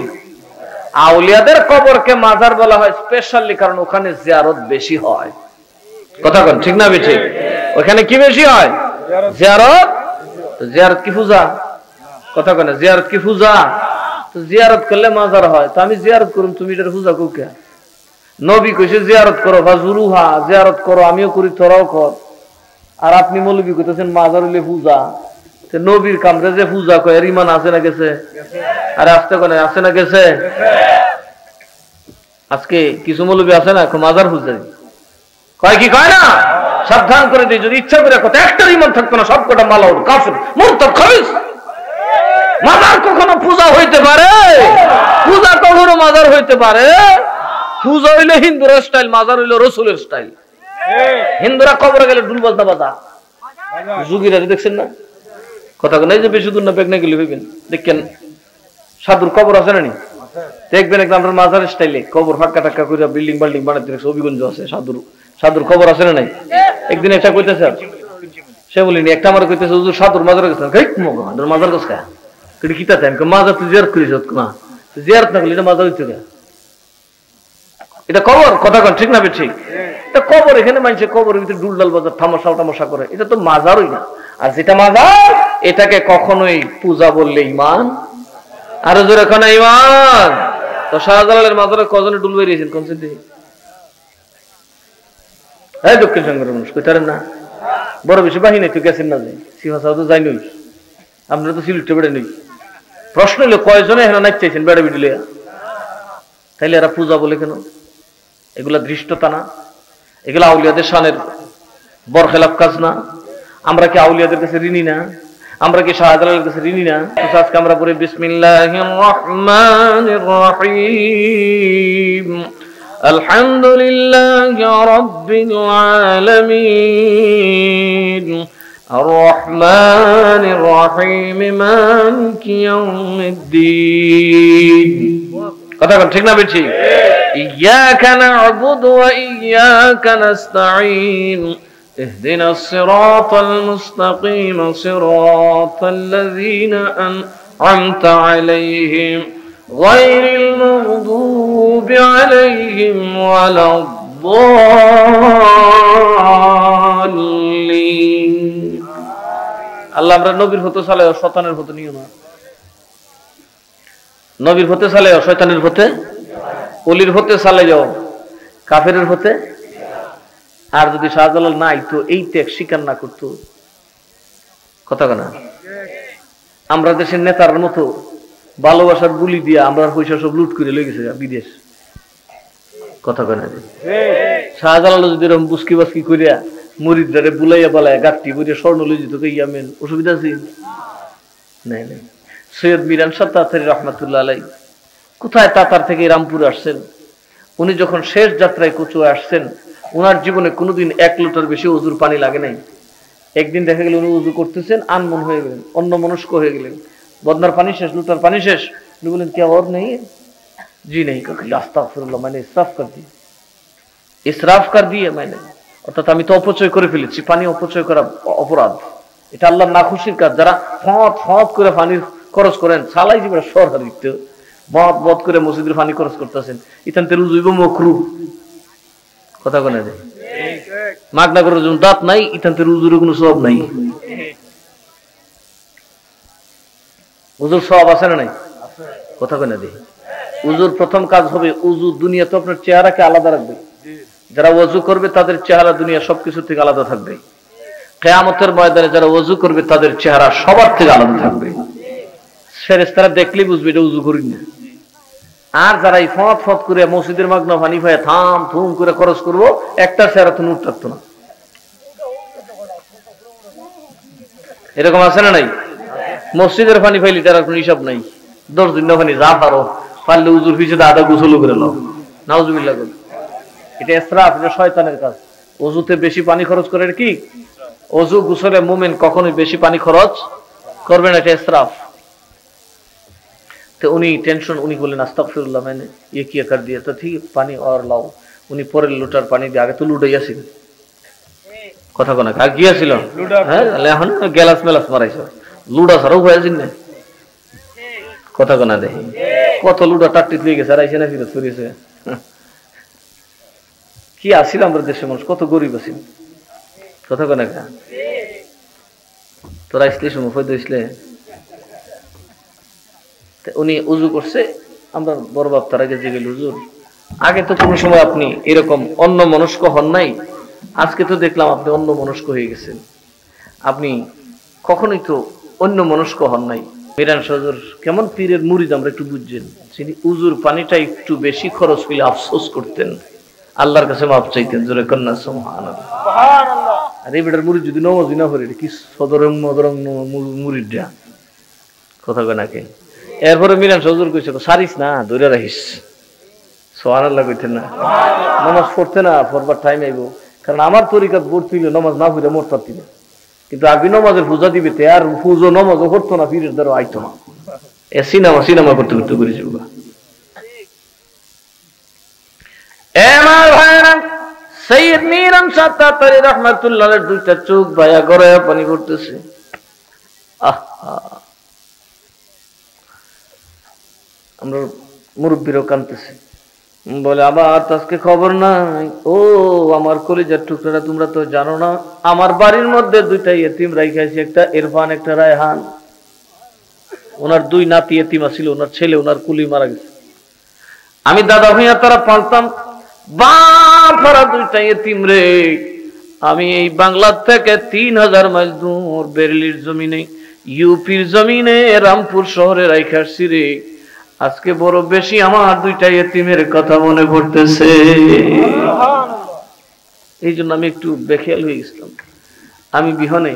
আউলিয়াদের কবরকে মাজার বলা হয় স্পেশালি, কারণ ওখানে জিয়ারত বেশি হয়। কথা কন ঠিক না বেঠিক? ওখানে কি বেশি হয়? জিয়ারত। জিয়ারত কি পূজা? কথা কন, জিয়ারত কি পূজা? তো জিয়ারত করলে মাজার হয়, তো আমি জিয়ারত করুন, তুমি এটার পূজা কুকে? নবী কইছে জিয়ারত করো, ফাজুরুহা, জিয়ারত করো, আমিও করি, তোরাও কর। আর আপনি মৌলবী কইতেছেন মাজার হইলে পূজা। নবীর কামরে যে পূজা কয়, এর ইমান আছে না গেছে? আরে আসতে কোনে আছে না গেছে? আজকে কিছু মৌলবী আছে না মাজার পূজারি কয়, কি কয় না? সাবধান করে দিই, যদি ইচ্ছা করে কথা একটার ইমান থাকতো না, সব কটা মালা উঠ কাফের মুরতাদ খাবিস। মাজার কখনো পূজা হইতে পারে? পূজা কখনো মাজার হইতে পারে? পূজা হইলে হিন্দুর স্টাইল, মাজার হইলে রসুলের স্টাইল। হিন্দুরা কবরে গেলে ঢুল বাজনা বাজা, যুগীরা দেখছেন না? কথা নেই যে বেশি দূর না, বেগ না গেলে হইবেন। দেখেন সাধুর কবর আছে না নি? দেখবেন একদম আমরা মাজার স্টাইলে কবর ফাঁকা টাক্কা করে বিল্ডিং বাল্ডিং বানাতে রেখেছে। অভিগঞ্জ আছে সাধুর কবর আছে না নাই? একদিন একটা কইতেছে, সে বলিনি, একটা আমার কইতেছে হুজুর সাধুর মাজার গেছে। মাজার গেছে কি তাতে? আমি মাজার তুই জিয়ারত করিস না, জিয়ারত না করলি এটা মাজার হইতে গা, এটা কবর। কথা কন ঠিক না ঠিক? এটা কবর। এখানে মানুষে কবরের ভিতরে ডুলডাল বাজার থামসা টামসা করে, এটা তো মাজারই না। আর যেটা মাজার, এটাকে কখনোই পূজা বললে ইমান। আরো জোরে এখন ইমান। তো শাহজালালের মাজারে কজনে ডুল বেরিয়েছেন কোন সিদ্ধি? হ্যাঁ, দক্ষিণ সংগ্রাম মানুষ কইতারেন না? বড় বেশি বাহিনী তো গেছেন না, যে সিফা তো যাই নই, আপনারা তো সিলেটে বেড়ে নই। প্রশ্ন হলো কয়জনে এখানে নাচ চাইছেন বেড়া বিডিলে? তাইলে এরা পূজা বলে কেন? এগুলা দৃষ্টতা না? এগুলা আউলিয়াদের শানের বরখেলাপ কাজ না? আমরা কি আউলিয়াদের কাছে ঋণী না? আমরা কি শাহজালালের কাছে ঋণী না? আজকে আমরা পড়ি বিসমিল্লাহির রহমানির রহিম, আলহামদুলিল্লাহি রাব্বিল আলামিন, আর রহমানির রহিম, মালিকি ইয়াউমিদ্দিন। কথা বল ঠিক না বেশি? ইয়াকা না'বুদু ওয়া ইয়াকা নাস্তাঈন ইহদিনাস সিরাতাল মুস্তাকিম সিরাতাল লাযীনা আন'আমতা আলাইহিম গায়রিল মাগদুবি আলাইহিম ওয়ালাদ-দাল্লিন। আল্লাহ আমরা নবীর হতে চালাই, শয়তানের হতে নিও না। নবীর হতে চালাই, শয়তানের হতে, অলির হতে চালাই যাও, কাফেরের হতে। আর যদি শাহজালাল নাই তো এই ত্যাগ স্বীকার না করতো, কথা না। আমরা দেশের নেতার মতো ভালোবাসার গুলি দিয়ে আমরা পয়সা সব লুট করে লয়ে গেছে বিদেশ, কথা না। শাহজালাল যদি এরকম বুসকি বাসকি করিয়া মুরিদরে বুলাইয়া বালাইয়া গাঁটটি করিয়া স্বর্ণ লই যেত ইয়ামেন, অসুবিধা আছে? নাই নাই। সৈয়দ মিরান শাহ তাতারী রহমাতুল্লাহ আলাইহি কোথায় তাতার থেকে রামপুর আসছেন, উনি যখন শেষ যাত্রায় কচুয়া আসছেন, ওনার জীবনে কোনোদিন 1 লোটার বেশি উজুর পানি লাগে নাই। একদিন দেখা গেল উনি উজু করতেছেন, আনমন হয়ে গেলেন, অন্য মনস্ক হয়ে গেলেন। বদনার পানি শেষ, লুটার পানি শেষ। উনি বলেন কে और नहीं? जी नहीं। আস্তাগফিরুল্লাহ, मैंने ইসরাফ कर दिया, ইসরাফ कर दिया मैंने। অর্থাৎ আমি তো অপচয় করে ফেলেছি, পানি অপচয় করা অপরাধ, এটা আল্লাহর নাখুশির কাজ। যারা ফট ফট করে পানি খরচ করেন, সালাই জীবনে সরহারিত মত মত করে মসজিদের পানি খরচ করতেছেন, ইতান তেল উজুইব মকরু, কথা কোনে যায় মাগনা করে যখন দাঁত নাই, ইতান তেল উজুর কোনো সব নাই। উজুর সব আছে না নাই? কথা কোনে দেয়। উজুর প্রথম কাজ হবে, উজু দুনিয়া তো আপনার চেহারাকে আলাদা রাখবে। যারা ওযু করবে তাদের চেহারা দুনিয়া সবকিছু থেকে আলাদা থাকবে। কিয়ামতের ময়দানে যারা ওযু করবে তাদের চেহারা সবার থেকে আলাদা থাকবে। ফেরেশতারা দেখলেই বুঝবে এটা ওযু করি না। আর যারা এই ফট ফট করে মসজিদের মাগনা পানি পায় থাম থুম করে খরচ করবো, একটা চেহারা তো নূর থাকতো না। এরকম আছে না নাই? মসজিদের পানি পাইলে তার কোনো হিসাব নাই। 10 দিন পানি যা পারো পারলে উজুর পিছনে আধা গোসল করে নাও, নাউজুবিল্লাহ। এটা ইসরাফ, এটা শয়তানের কাজ। ওযুতে বেশি পানি খরচ করে কি? ওযু গোসলে মুমিন কখনোই বেশি পানি খরচ করবে না, এটা ইসরাফ। তো উনি টেনশন, উনি বললেন আস্তাগফিরুল্লাহ मैंने ये किया कर दिया, तो ठीक पानी और लाओ। উনি পরের লোটার পানি দিয়ে আগে তো লুটাইয়াছিল, কথা কোনা আগে গিয়েছিল, হ্যাঁ এখন গ্লাস মেলাস মারাইছে, লুডা ছাড়াও হয়েছিল না, কথা কোনা দেয় কত লুডা টাট্টিত লিয়ে গেছে, আর আইসে না ফিরত করিয়েছে। কি আসিল আমরা দেশের মানুষ, কত গরিব আছি, কথা কোনা কা তোরা আসলে সময় দিয়েছিলে। উনি উজু করছে, আমরা বড় বাপ তার আগে জেগে হুজুর আগে তো কোনো সময় আপনি এরকম অন্য মনস্ক হন নাই, আজকে তো দেখলাম আপনি অন্য মনস্ক হয়ে গেছেন, আপনি কখনোই তো অন্য মনস্ক হন নাই। মিরান হুজুর কেমন পীরের মুরিদ আমরা একটু বুঝছেন, তিনি উজুর পানিটা একটু বেশি খরচ হইলে আফসোস করতেন, আল্লাহর কাছে মাপ চাইতেন, জোরে কন্যা সুবহানাল্লাহ। আর এই বেটার মুরিদ যদি নমাজ না করে কি সদরং মদরং মুরিদরা, কথা কয় নাকি। এরপরে মিরান হুজুর কইছে সারিস না, ধরে রাখিস, সুবহানাল্লাহ কইতেন না, নামাজ পড়তে না পড়বার টাইম আইব, কারণ আমার তরিকাত ভর্তি হইলে নামাজ না পড়ে মরতে পারতি না, কিন্তু আগে নামাজের পূজা দিবে তে আর পুজো নামাজও করতো না, পীরের দ্বারা আইতো না, এ সিনেমা সিনেমা করতে করতে করেছে। আমার ভাইরা সৈয়দ মিরান শাহ তাতারী রাহমাতুল্লাহ আলাইহির দুইটা চোখ ভাইয়া গড়ায় পানি পড়তেছে। আমরা মুরব্বীরাও কাঁদতেছি, বলে আবার আজকে খবর নাই। ও আমার কলিজার টুকরাটা, তোমরা তো জানো না আমার বাড়ির মধ্যে দুইটা ইয়েতিম রাইখাইছে, একটা ইরফান একটা রায়হান। ওনার 2 নাতি ইয়েতিম ছিল, ওনার ছেলে ওনার কুলি মারা গেছে। আমি দাদা ভাইয়া তারা পালতাম, বাপারা 2টা ইয়েতিম রে। আমি এই বাংলা থেকে 3000 মাইল দূর বেরেলির জমিনে, ইউপির জমিনে রামপুর শহরে রাইখাছি রে। আজকে বড় বেশি আমার 2টা ইয়েতিমের কথা মনে পড়তেছে, এই জন্য আমি একটু বেখেয়াল হয়ে গেছিলাম। আমি বিহনে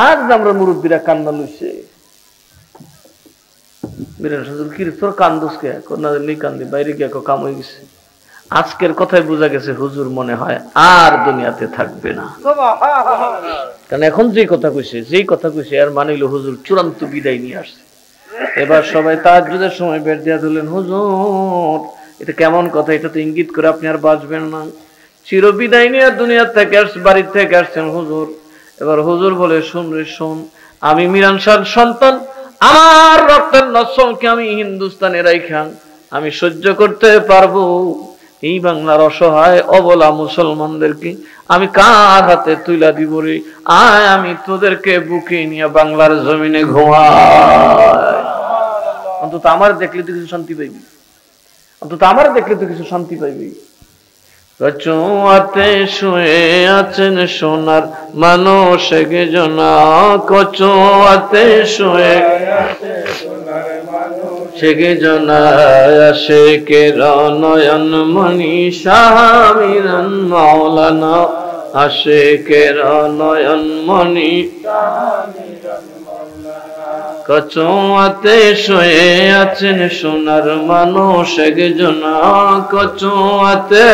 আজ আমরা মুরব্বীরা কান্না লইছে, মিরান হুজুর কি তোর কান্দোস কে? না নেই কান্দি, বাইরে গিয়ে কাম হয়ে গেছে। আজকের কথায় বোঝা গেছে হুজুর মনে হয় আর দুনিয়াতে থাকবে না, কারণ এখন যেই কথা কইছে আর মানে হলো হুজুর চূড়ান্ত বিদায় নিয়ে আসছে। এবার সবাই তাহাজ্জুদের সময় বের দিয়া দিলেন, হুজুর এটা কেমন কথা, এটা তো ইঙ্গিত করে আপনি আর বাঁচবেন না। চিরবিদায় নিয়ে দুনিয়া থেকে বাড়ির থেকে আসছেন হুজুর। এবার হুজুর বলে, শুন রে শোন, আমি মিরান শাহর সন্তান, আমার রক্তের নসলকে আমি হিন্দুস্তানে রাইখা আমি সহ্য করতে পারবো এই বাংলার অসহায় অবলা মুসলমানদেরকে আমি কার হাতে তুইলা দিব রে? আয় আমি তোদেরকে বুকে নিয়ে বাংলার জমিনে ঘুমাই। অন্তত আমার দেখলে তো কিছু শান্তি পাইবি, অন্তত আমার দেখলে তো কিছু শান্তি পাইবি। কচুয়াতে শুয়ে আছেন সোনার মানুষ গে জনা, কচুয়াতে শুয়ে সেগে জনা, আশেকের নয়ন মনি শাহ মিরান মাওলানা, আশেকের নয়ন মনি কচুয়াতে শুয়ে আছেন সোনার মানুষ গে জনা, কচুয়াতে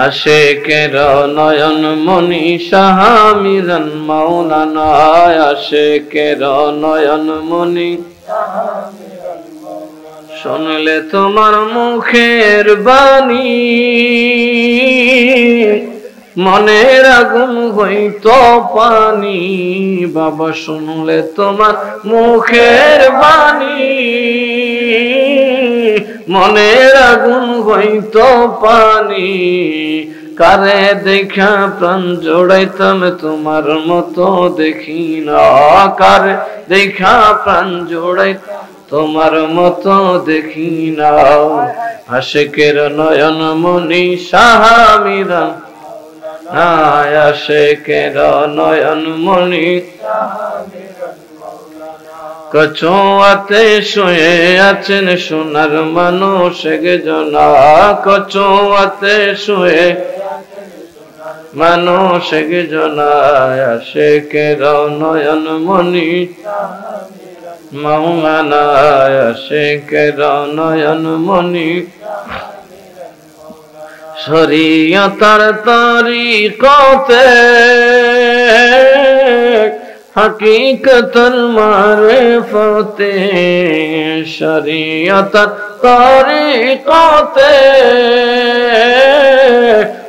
আশেকের নয়ন মনি শাহ মিরান মাওলানা, আশেকের নয়ন মনি। শুনলে তোমার মুখের বাণী মনের আগুন হইত পানি, বাবা শুনলে তোমার মুখের বাণী মনের আগুন হইত পানি, কারে দেখা প্রাণ জোড়াইতাম তোমার মতো দেখি না, কারে দেখা প্রাণ জোড়াই তোমার মতো দেখি না, আশেকের নয়ন মনি শাহ মিরান, আশেকের নয়ন মনি। কচুয়াতে শুয়ে আছেন সোনার মানুষ গে জনা, কচুয়াতে শুয়ে মানুষ গে জনা, আশেকের নয়ন মনি মাওলানা, আশেকের নয়ন মনি। শরীয়তার তরিকতে হকীকতর মারিফতে, শরীয়তার তরিকতে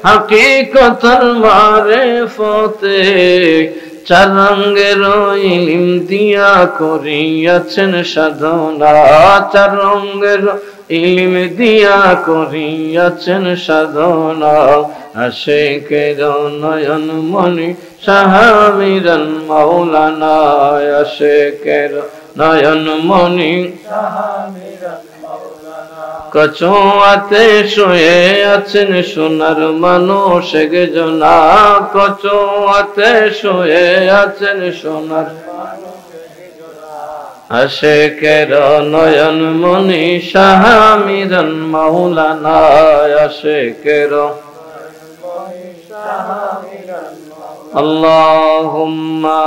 হকীকতর মারিফতে, চার রঙের ইলম দিয়া করিয়াছেন সাধনা, চার রঙের ইলম দিয়া করিয়াছেন সাধনা, আশেকের নয়ন মনি শাহ মিরান মাওলানা, আশেকের নয়ন মনি। কচুয়াতে শুয়ে আছেন সোনার মানুষ গে জনা, কচুয়াতে শুয়ে আছেন সোনার আশেকের নয়ন মনি শাহ মিরান মাওলানা, আশেকের। আল্লাহুম্মা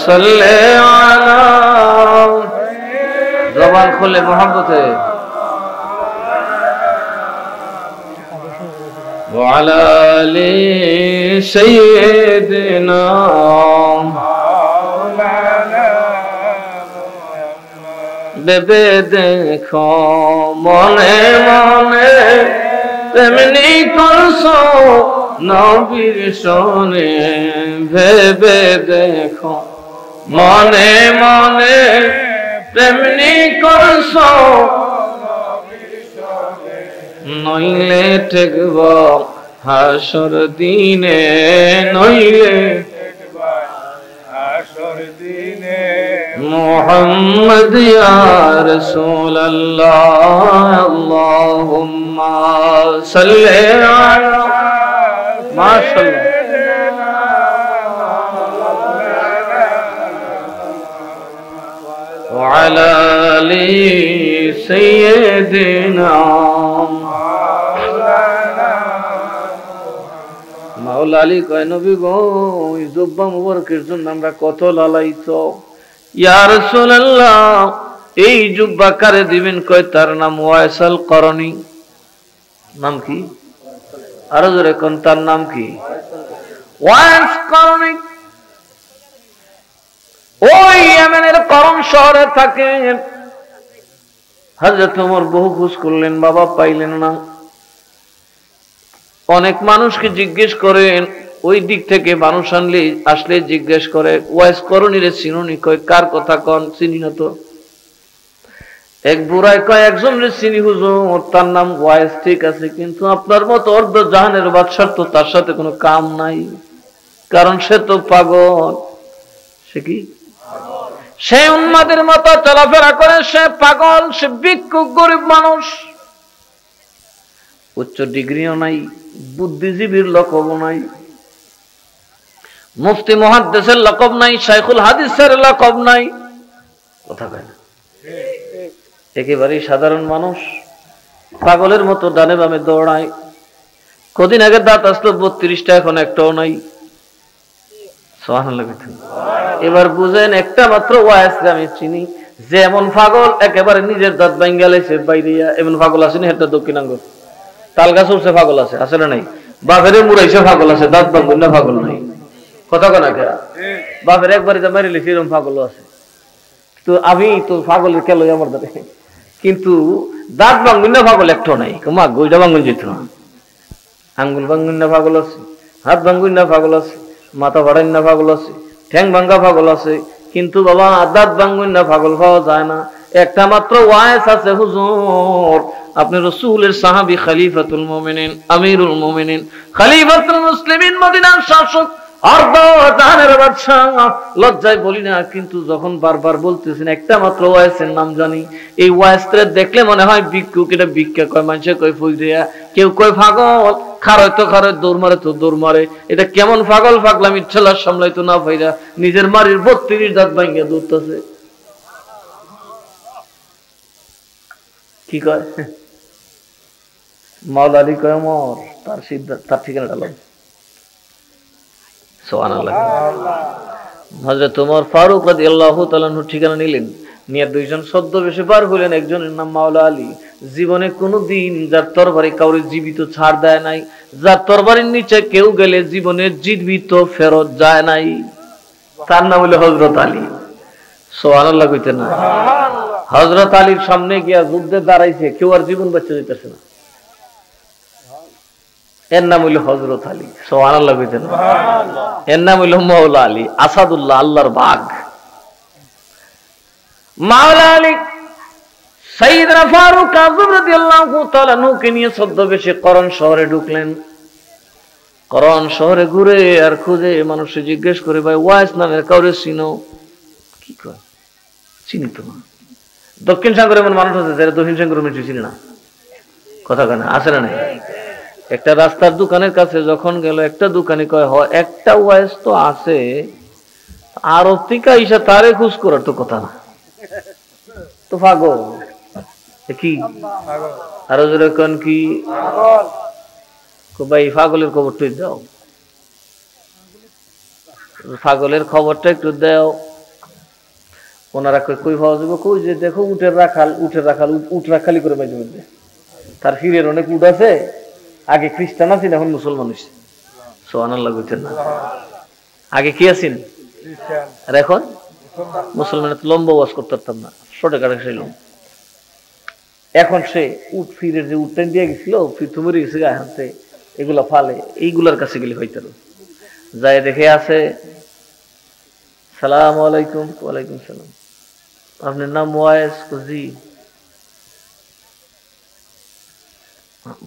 সাল্লি আলা, জবান খুলে মোহাম্মতে, ওয়ালা আলি সাইয়্যিদিনা, ভেবে দেখো মনে মনে তেমনি করছো নবীর শোনে, ভেবে দেখো মনে মনে তেমনি করছো, নইলে ঠেকব হাসর দিনে, নইলে মুহাম্মদ ইয়া রাসূলুল্লাহ, আল্লাহুম্মা সাল্লি আলা, মাশাআল্লাহ, ওয়া আলা আলি সাইয়্যিদিনা মাওলা আলী কয়, নবী গো ওই জুব্বা মুবারকের জন্য আমরা কত লালায়িত। ইয়া রাসূলুল্লাহ এই জুব্বা কারে দিবেন? কয় তার নাম ওয়াইসাল করনি। নাম কি? আরো জোরে কোন, তার নাম কি? ওয়াইস করনি। ওই ইয়েমেনের করম শহরে থাকেন। হযরত ওমর বহু খোঁজ করলেন, বাবা পাইলেন না। অনেক মানুষকে জিজ্ঞেস করেন, ওই দিক থেকে মানুষ আসলে জিজ্ঞেস করে ওয়াইস করণীরে চিনুনি, কয় কার কথা কন, চিনি না তো। এক বুড়ায় কয় একজন রে চিনি হুজুর, তার নাম ওয়াইস, ঠিক আছে, কিন্তু আপনার মতো অর্ধ জাহানের বাদশার তো তার সাথে কোনো কাম নাই, কারণ সে তো পাগল। সে কি? সে উন্মাদের মতো চলাফেরা করে, সে পাগল, সে ভিক্ষুক, গরিব মানুষ, উচ্চ ডিগ্রিও নাই, বুদ্ধিজীবীর লকবও নাই, মুফতি মুহাদ্দিসের লকব নাই, শাইখুল হাদিসের লকব নাই, কথা কয় না, একেবারেই সাধারণ মানুষ, পাগলের মতো ডানে বামে দৌড়ায়। কদিন আগে দাঁত আসলো 32টা, এখন একটাও নাই। সুবহানাল্লাহ। এবার বুঝেন, একটা মাত্র ওয়াইস আমি চিনি, যে এমন পাগল একেবারে নিজের দাঁত ভাঙ্গা লাইছে বাইরিয়া, এমন পাগল আছে না? এটা দক্ষিণাঙ্গ তালগাছ উঠছে পাগল আছে, আছে না নাই? বাপেরে মুড়াইছে পাগল আছে, দাঁত ভাঙ্গুন না পাগল নাই, কথা কনা খেয়া। বাপের একবারে যা মারি লিখে এরকম পাগল আছে। তো আমি তো পাগলের কেলই আমার দাঁতে, কিন্তু দাঁত ভাঙ্গুন না পাগল একটাও নাই। মা গইটা ভাঙ্গুন যেত না, আঙ্গুল ভাঙ্গুন না পাগল আছে, হাত ভাঙ্গুন না পাগল আছে, মাথা ভাড়াই না পাগল আছে, ঠ্যাং ভাঙ্গা পাগল আছে, কিন্তু বাবা দাঁত ভাঙ্গুন না পাগল পাওয়া যায় না। একটা মাত্র ওয়াইস আছে হুজুর, আপনি রাসূলের সাহাবী, খলিফাতুল মুমিনিন, আমিরুল মুমিনিন, খলিফাতুল মুসলিমিন, মদিনার শাসক, অর্ধ জাহানের বাদশা। লজ্জায় বলি না, কিন্তু যখন বারবার বলতেছেন একটা মাত্র ওয়াইসের নাম জানি, এই ওয়াইসরে দেখলে মনে হয় ভিক্ষুক। এটা ভিক্ষা কয়, মানুষে কয় ফইরিয়া, কেউ কয় পাগল, খারয় তো খারয়, দৌড় মারে তো দৌড় মারে। এটা কেমন পাগল পাগলামি, ঠেলার সামলাইতো না ভাইরা, নিজের মারির 32 দাঁত ভাঙ্গিয়া দৌড়তেছে। কি কয় মাওলা আলী? কয় মর, তার সিদ্ধান্ত, তার ঠিকানাটা লয়। সুবহানাল্লাহ। হযরত ওমর ফারুক রাদিয়াল্লাহু তাআলা আনহু ঠিকানা নিলেন, নিয়ে দুইজন ছদ্মবেশে বার হলেন। একজনের নাম মাওলা আলী, জীবনে কোনোদিন যার তরবারি কাউরে জীবিত ছাড় দেয় নাই, যার তরবারির নিচে কেউ গেলে জীবনে জীবিত ফেরত যায় নাই, তার নাম হলো হযরত আলী। সুবহানাল্লাহ কইতেন না? হযরত আলীর সামনে গিয়া যুদ্ধে দাঁড়াইছে, কেউ আর জীবন বাঁচতে দিতেছে না, এর নাম হইল হযরত আলী। সুবহানাল্লাহ কইতেন না? এর নাম হইল মাওলা আলী, আসাদুল্লাহ, আল্লাহর বাগ। মাওলা আলী সাইয়েদনা ফারুক আযম রাদিয়াল্লাহু তাআলা আনহুকে নিয়ে ছদ্মবেশে করণ শহরে ঢুকলেন। করণ শহরে ঘুরে আর খুঁজে মানুষে জিজ্ঞেস করে, ভাই ওয়াইস নামের কাউরে চিনো? কি কয়, চিনি তো না। দক্ষিণ সাগরে এমন মানুষ আছে যারা দক্ষিণ সাগরে মিষ্টি চিনি না, কথা কেন, আছে না নাই? একটা রাস্তার দোকানের কাছে যখন গেল, একটা দোকানে কয় হ একটা ওয়াইস তো আছে, আর অতিকা ইসা তারে খুঁজ করার তো কথা না, তো পাগল কি? আরো জোরে কোন কি? ভাই পাগলের খবরটা দাও, পাগলের খবরটা একটু দাও। ওনারা কই পাওয়া যাবে? কই যে দেখো উটের রাখাল, উট রাখালি করে মাঝে মধ্যে, তার ফিরের অনেক উট আছে, আগে খ্রিস্টান আছেন, এখন মুসলমান হয়েছে। সুবহানাল্লাহ কইতেন না? আগে কি আছেন আর এখন মুসলমান। লম্বা ওয়াজ করতে পারতাম না, ছোট কাটা ছিলাম। এখন সে উট ফিরের যে উটটা দিয়ে গেছিল, ফির তো মরে গেছে গায়ে হাতে, এগুলা ফালে, এইগুলার কাছে গেলে হইতো যায়, দেখে আছে, সালাম আলাইকুম। ওয়ালাইকুম সালাম। আপনার নাম ওয়াইস? জি।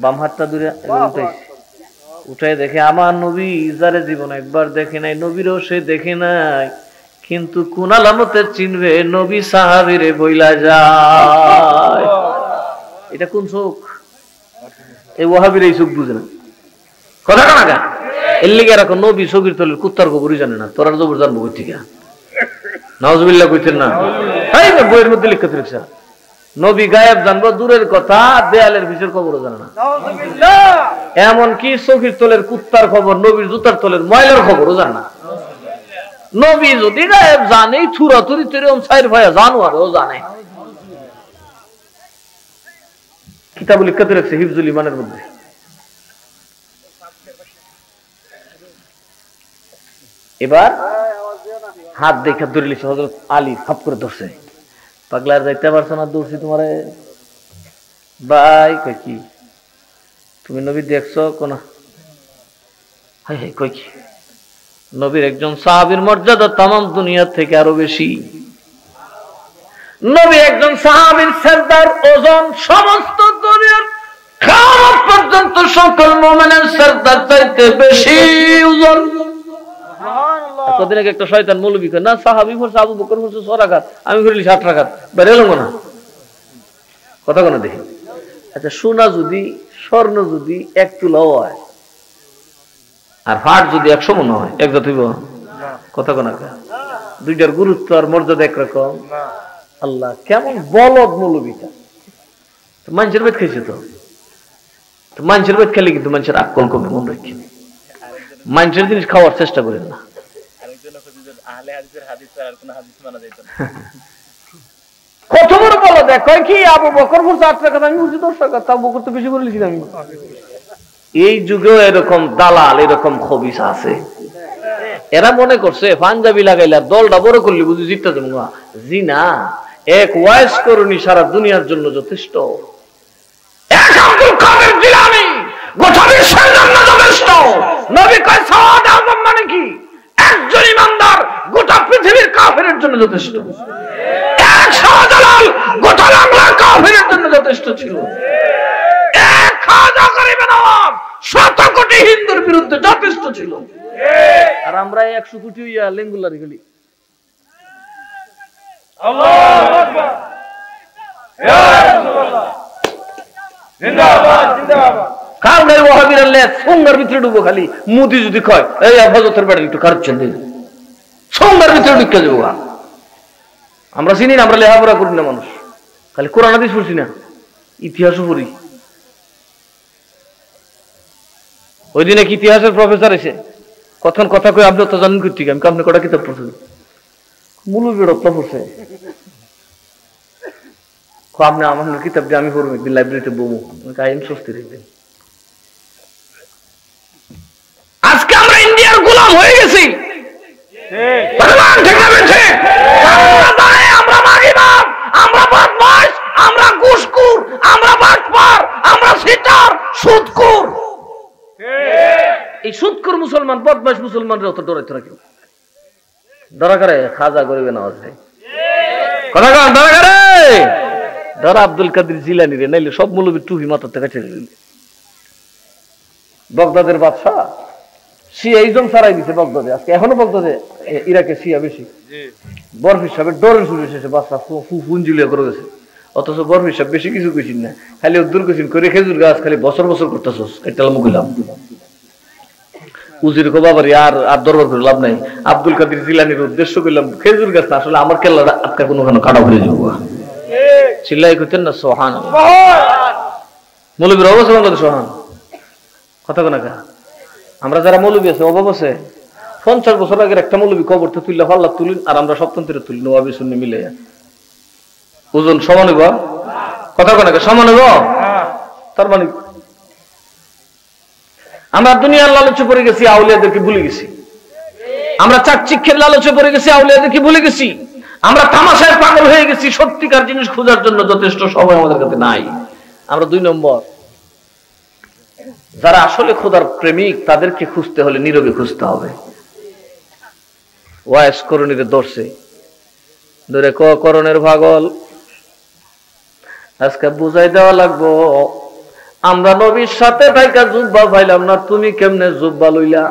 বাম হাতটা দূরে উঠাই দেখে, আমার নবী যারে জীবন একবার দেখে নাই, নবীরও সে দেখে নাই, কিন্তু কোন আলামতে চিনবে নবী সাহাবীরে বইলা যায়। এটা কোন চোখ? এই ওয়াহাবীর এই চোখ বুঝে না, কথা কানা। এর লিগে এরকম নবী চোখের তলের কুত্তার খবরই জানে না, তোরা জবর জানবো কই থেকে? নাউজুবিল্লাহ কইতেন না? এই বইয়ের মধ্যে লিখতে রেখেছে নবী গায়েব জানবো দূরের কথা, দেয়ালের ভিতর খবরও জানে না। এমনকি চোখের তলের কুত্তার খবর, নবীর জুতার তলের ময়লার খবরও জানে না। নবী যদি গায়েব জানে, থুরাথুরি তেরম সাইর ভাইয়া জানোয়ারও জানে। কিতাব লিখতে রাখছে হিফজুল ইমানের মধ্যে। এবার হাত দেখে ধরে লিখছে হযরত আলী ফাপ করে ধরছে। পাগলার যাইতে পারছো না, দৌড়ছি তোমারে ভাই। কই কি তুমি নবী দেখছো কোন? হাই হাই কই কি? নবীর একজন সাহাবীর মর্যাদা তামাম দুনিয়া থেকে আরো বেশি। নবী একজন সাহাবীর সরদার ওজন সমস্ত দুনিয়ার কিয়ামত পর্যন্ত সকল মুমিনের সরদার চাইতে বেশি ওজন। সুবহানাল্লাহ। কদিন আগে একটা শয়তান মৌলবী কয় না সাহাবী পড়ছে আবু বকর পড়ছে 6 রাকাত, আমি কইলি 7 রাকাত, বের হলো না কথা কোন দেখি। আচ্ছা সোনা যদি স্বর্ণ যদি 1 তুলাও হয় আর ফাট যদি 100 মণ হয়, এক জাত হইব? কথা কোন দুইটার গুরুত্ব আর মর্যাদা একরকম? আল্লাহ কেমন বলদ মৌলবীটা। মানুষের বেদ খাইছে তো, মানুষের বেদ খেলে কিন্তু মানুষের আকল কমে, মন রাখি মানুষের জিনিস খাওয়ার চেষ্টা করেন না। কত বড় বলদ কয় কি আবু বকর পড়ছে 8 রাকাত, আমি পড়ছি 10 রাকাত, আবু বকর তো বেশি করে লিখি আমি। এই যুগেও এরকম দালাল এরকম খবিস আছে। এরা মনে করছে পাঞ্জাবি লাগাইলে দলটা বড় করলে বুঝি জিততে যাবো। জি না, এক ওয়াইস করুনি সারা দুনিয়ার জন্য যথেষ্ট। এক আব্দুল কাদের জিলানী গোটা বিশ্বের জন্য যথেষ্ট। নবী কয় সাওয়াদ আযম মানে কি? একজন ইমানদার গোটা পৃথিবীর কাফেরের জন্য যথেষ্ট। এক শাহজালাল গোটা বাংলার কাফেরের জন্য যথেষ্ট ছিল। এক খাজা গরিবে নওয়াব 100 কোটি হিন্দুর বিরুদ্ধে যথেষ্ট ছিল। আর আমরা 100 কোটি হইয়া লেঙ্গুলারি গলি। আল্লাহু আকবার, ইয়া রাসূলুল্লাহ, জিন্দাবাদ জিন্দাবাদ। কারণে ওয়াহাবিরা লে সঙ্গের ভিতরে ডুবো, খালি মুদি যদি কয় এই হযরতের বাড়ি একটু কারচ্ছেন দিন, সঙ্গের ভিতরে ঢুকে যাবো। আমরা চিনি না, আমরা লেখাপড়া করি না, মানুষ খালি কোরআন হাদিস পড়ছি না, ইতিহাসও পড়ি। ওই দিন এক ইতিহাসের প্রফেসর এসে কখন কথা কই আপনি তো জানেন ঠিক, আমি আপনি কটা কিতাব পড়ছেন? মূলবী রত্ন পড়ছে। আপনি আমার কিতাব দিয়ে আমি পড়বো, একদিন লাইব্রেরিতে বমু, আমি স্বস্তি রেখেন। আজকে আমরা ইন্ডিয়ার গোলাম হয়ে গেছি। আমরা মাগিবাদ, আমরা বদমাশ, আমরা ঘুষখোর, আমরা বাটপার, আমরা সিটার, সুদখোর। এই সুদখোর মুসলমান, বদমাশ মুসলমানরা অত ডরাইতো না কেউ। ডরা করে খাজা গরিবে নওয়াজ ভাই, কথা কন ডরা করে? ডরা আব্দুল কাদের জিলানী রে, নাইলে সব মৌলবী টুপি মাথার থেকে ছেড়ে দিল। বগদাদের বাদশাহ শিয়া এইজন ছাড়াই দিছে বগদাদে। আজকে এখনো বগদাদে ইরাকে শিয়া বেশি। বরফির সাহেবের ডরের শুরু এসেছে, বাদশাহ ফুঞ্জিলিয়া করে গেছে। অথচ বরফির সাহেব বেশি কিছু কইছেন না, খালি উদ্দুর কইছেন করে খেজুর গাছ খালি বছর বছর করতেছস, এটা মুগিলাম উজির কো বাবারি আর আর দরবার করে লাভ নাই। আব্দুল কাদের জিলানীর উদ্দেশ্য করলাম খেজুর গাছ না, আসলে আমার কেল্লা আটকা কোনোখানে কাটা হয়ে যাবো। চিল্লাই করতেন না সুবহানাল্লাহ। মৌলবীর অবস্থা বাংলাদেশ সোহান, কথা কোন কা? আমরা যারা মৌলবী আছে অভাব আছে, 50 বছর আগের একটা মৌলবী কবর তো তুললে পাল্লা তুলিন, আর আমরা সপ্তন্ত্রে তুলি নওয়াবি সুন্নি মিলে। ওজন সমান হইব? কথা কোন কা? সমান হইব? তার মানে আমরা দুনিয়ার লালচে পড়ে গেছি, আউলিয়াদেরকে ভুলে গেছি। আমরা চাকচিক্যের লালচে পড়ে গেছি, আউলিয়াদেরকে ভুলে গেছি। আমরা তামাশায় পাগল হয়ে গেছি, সত্যিকার জিনিস খোঁজার জন্য যথেষ্ট সময় আমাদের কাছে নাই। আমরা 2 নম্বর, যারা আসলে খোদার প্রেমিক তাদেরকে খুঁজতে হলে নীরবে খুঁজতে হবে। ওয়াইস করণীরে ধরছে ধরে করণের পাগল, আজকে বুঝাই দেওয়া লাগবো আমরা নবীর সাথে থাইকা জুব্বা পাইলাম না, তুমি কেমনে জুব্বা লইলা?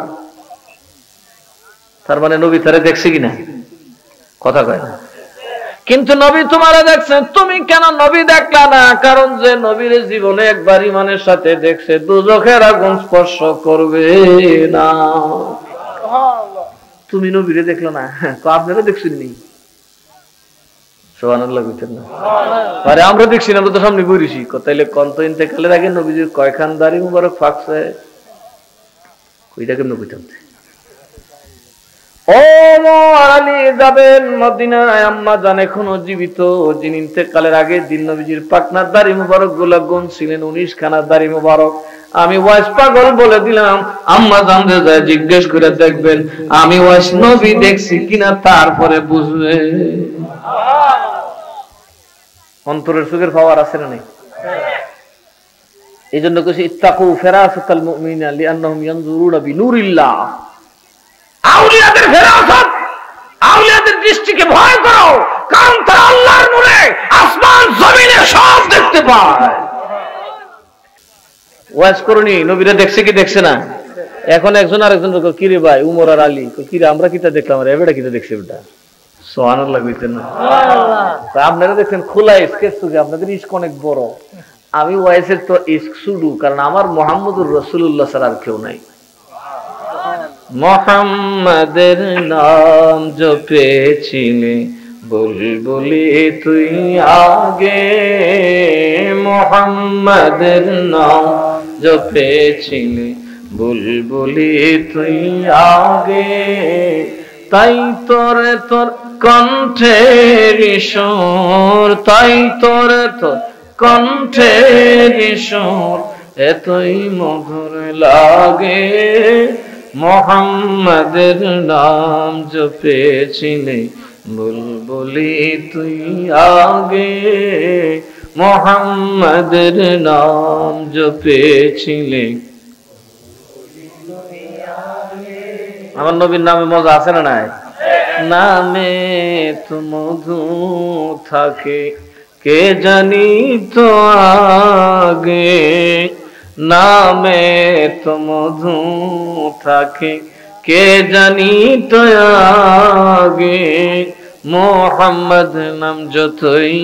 তার মানে নবী তারে দেখছে কিনা? কথা কয় না। কিন্তু নবী তোমারে দেখছেন, তুমি কেন নবী দেখলা না? কারণ যে নবীর জীবনে একবার ইমানের সাথে দেখছে, দুজখের আগুন স্পর্শ করবে না। তুমি নবীরে দেখলো না, তো আপনারা দেখছেন নি? সুবহানাল্লাহ কইতেন না? আরে আমরা দেখছি না, আমরা তো সামনে বইরিছি। তাইলে কন্ত ইন্তেকালের আগে নবীজির কয়খান দাড়ি মুবারক ফাকছে, কইটা কেমনে কইতাম? ওমর আলী যাবেন মদিনায়। আম্মা জান এখনো জীবিত, যিনি ইন্তেকালের আগে দিন নবীজির পাটনার দাড়ি মুবারক গুলা গুনছিলেন 19 খানা দাড়ি মুবারক। আমি ওয়াইস পাগল বলে দিলাম, আম্মা জানতে যায় জিজ্ঞেস করে দেখবেন আমি ওয়াইস নবী দেখছি কিনা, তারপরে বুঝবে। অন্তরের সুখের পাওয়ার আছে না নাই? এই জন্য কইছি ইত্তাকু ফিরাসাতাল মুমিনিনা লিআন্নাহুম ইয়ানজুরুনা বিনুরিল্লাহ। আউলিয়াদের ফেরাসত, আউলিয়াদের দৃষ্টিকে ভয় করো, কারণ তারা আল্লাহর নূরে আসমান জমিনে সব দেখতে পায়। ওয়াজ করনি নবীরা দেখছে কি দেখছে না? এখন একজন আরেকজন কি রে ভাই উমর আর আলী কি রে আমরা কিটা দেখলাম, রে এবারে কিটা দেখছে বেটা? সুবহানাল্লাহ কইতেন না? আপনারা দেখছেন খোলা স্কেচ থেকে, আপনাদের ইশক অনেক বড়। আমি ওয়াইসের তো ইশক শুরু, কারণ আমার মুহাম্মদুর রাসূলুল্লাহ ছাড়া আর কেউ নাই। মোহাম্মদের নাম জপেছিলে বুলবুলি তুই আগে, মোহাম্মদের নাম জপেছিলে বুলবুলি তুই আগে, তাই তোর কণ্ঠের সুর, তাই তোর কণ্ঠের সুর এতই মধুর লাগে, মোহাম্মদের নাম জপেছিলে বুলবুলি তুই আগে, মোহাম্মদের নাম জপেছিলে। আমার নবীর নামে মজা আছে না নাই? নামে তো মধু থাকে কে জানি তো আগে, নামে তো মধু থাকে কে জানি তো আগে, মোহাম্মদ নাম যতই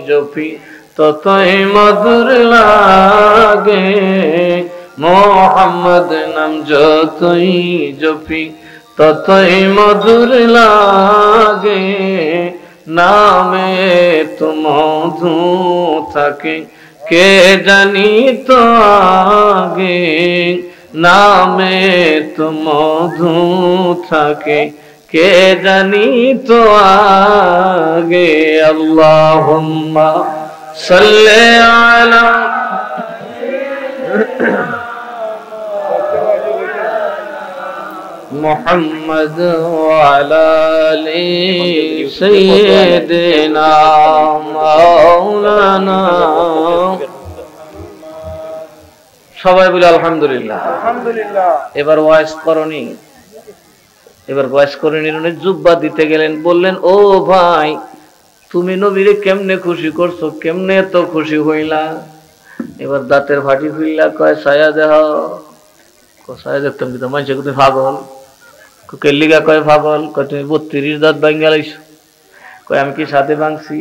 জপি ততই মধুর লাগে, মোহাম্মদ নাম যতই জপি ততই মধুর লাগে, নামে তো মধু থাকে কে জানি তো আগে, নামে তো মধু থাকে কে জানি তো আগে। আল্লাহুম্মা সাল্লি আলা মুহাম্মদ ওয়া আলা আলি সাইয়্যিদিনা মাওলানা। সবাই বলে আলহামদুলিল্লাহ। আলহামদুলিল্লাহ। এবার ওয়াজ করনি, এবার ওয়াজ করনি জুব্বা দিতে গেলেন, বললেন ও ভাই তুমি নবীরে কেমনে খুশি করছো, কেমনে এত খুশি হইলা? এবার দাঁতের ভাটি ফিরলা, কয় ছায়া দেহ, ছায়া দেখতাম কিন্তু মানুষ তুমি পাগল, কেলিগা কয় পাগল, কয় তুমি 32 দাঁত ভাঙ্গা লাইছো, কয় আমি কি সাথে ভাঙছি?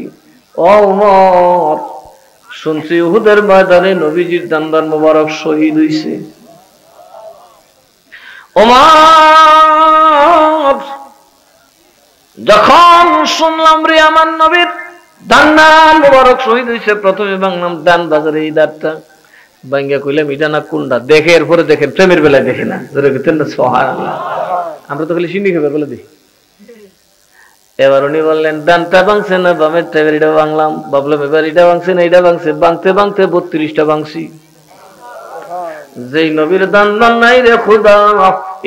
ও উমর শুনছি উহুদের ময়দানে নবীজির দান্দার মোবারক শহীদ হইছে। ওমর যখন শুনলাম রে আমার নবীর দান্দার মোবারক শহীদ হইছে, প্রথমে ভাঙলাম ডান বাজারে এই দাঁতটা, ভাঙ্গা কইলাম এটা না কোনটা, দেখে এরপরে দেখেন প্রেমের বেলায় দেখে না, ধরে গেছেন না সুবহানাল্লাহ। আমরা তো খালি সিন্ডি খেবে বলে দিই। এবার উনি বললেন ডানটা ভাঙছে না বামের টাইপের, এটা ভাঙলাম, ভাবলাম এবার এটা ভাঙছে না এটা ভাঙছে, ভাঙতে ভাঙতে 32টা ভাঙছি। যেই নবীর দান নাই রে খোদা,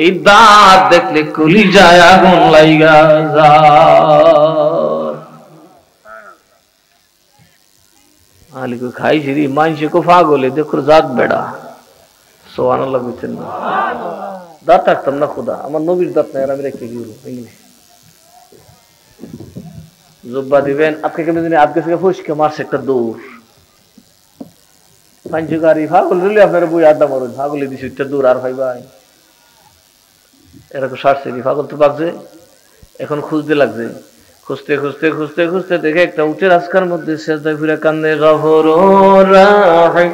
এই দাঁত দেখলে কলিজায় আগুন লাইগা যায়। আলী কো খাইছি রে মানছে কো পাগলে দেখো জাত বেড়া। সুবহানাল্লাহ বুঝছেন না? দাঁত থাকতাম না খোদা, আমার নবীর দাঁত নাই আর আমি রেখে গেল। জুব্বা দিবেন আপনি কেমন জানি আজকে থেকে ফুসকে মারছে একটা দৌড়, পাঞ্চুকারি পাগল রইলে আপনারা বই আড্ডা মারুন, পাগলে দিছে একটা দৌড় আর ভাই ভাই এরকম সারছে পাগল তো পাকছে। এখন খুঁজতে লাগছে, খুঁজতে খুঁজতে খুঁজতে খুঁজতে দেখে একটা উঠে রাস্তার মধ্যে সেজদায় ফিরে কান্দে, গফুর রাহিম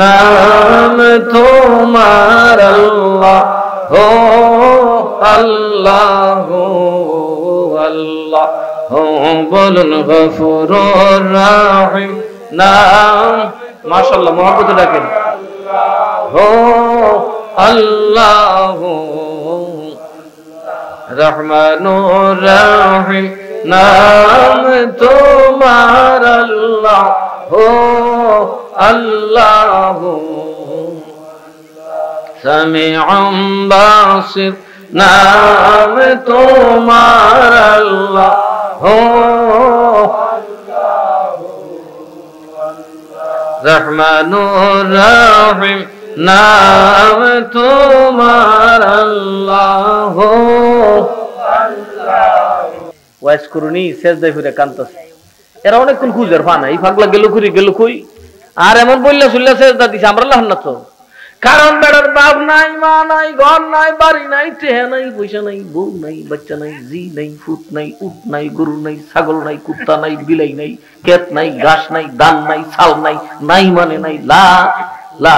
নাম তোমার আল্লাহ ও আল্লাহ আল্লাহ বলুন গফুর রাহিম নাম। মাশাআল্লাহ মহব্বতে ডাকেন ও আল্লাহ রহমানুর রহিম নাম তোমার আল্লাহ হো আল্লাহ সামিউম বাসির নাম তোমার আল্লাহ হো রহমানুর রহিম নাম তোমার আল্লাহ ওয়াইস করুনি সেজদায় ফিরে কাঁদতেছে এরা অনেকক্ষণ খুঁজার ফানা এই ফাগলা গেল কই আর এমন বললে শুনলে সেজদা দিছে আমরা লাহ না তো কারণ বেড়ার বাপ নাই মা নাই ঘর নাই বাড়ি নাই টেহা নাই পয়সা নাই বউ নাই বাচ্চা নাই জি নাই ফুট নাই উট নাই গরু নাই ছাগল নাই কুত্তা নাই বিলাই নাই ক্ষেত নাই ঘাস নাই ধান নাই ছাল নাই নাই মানে নাই লা লা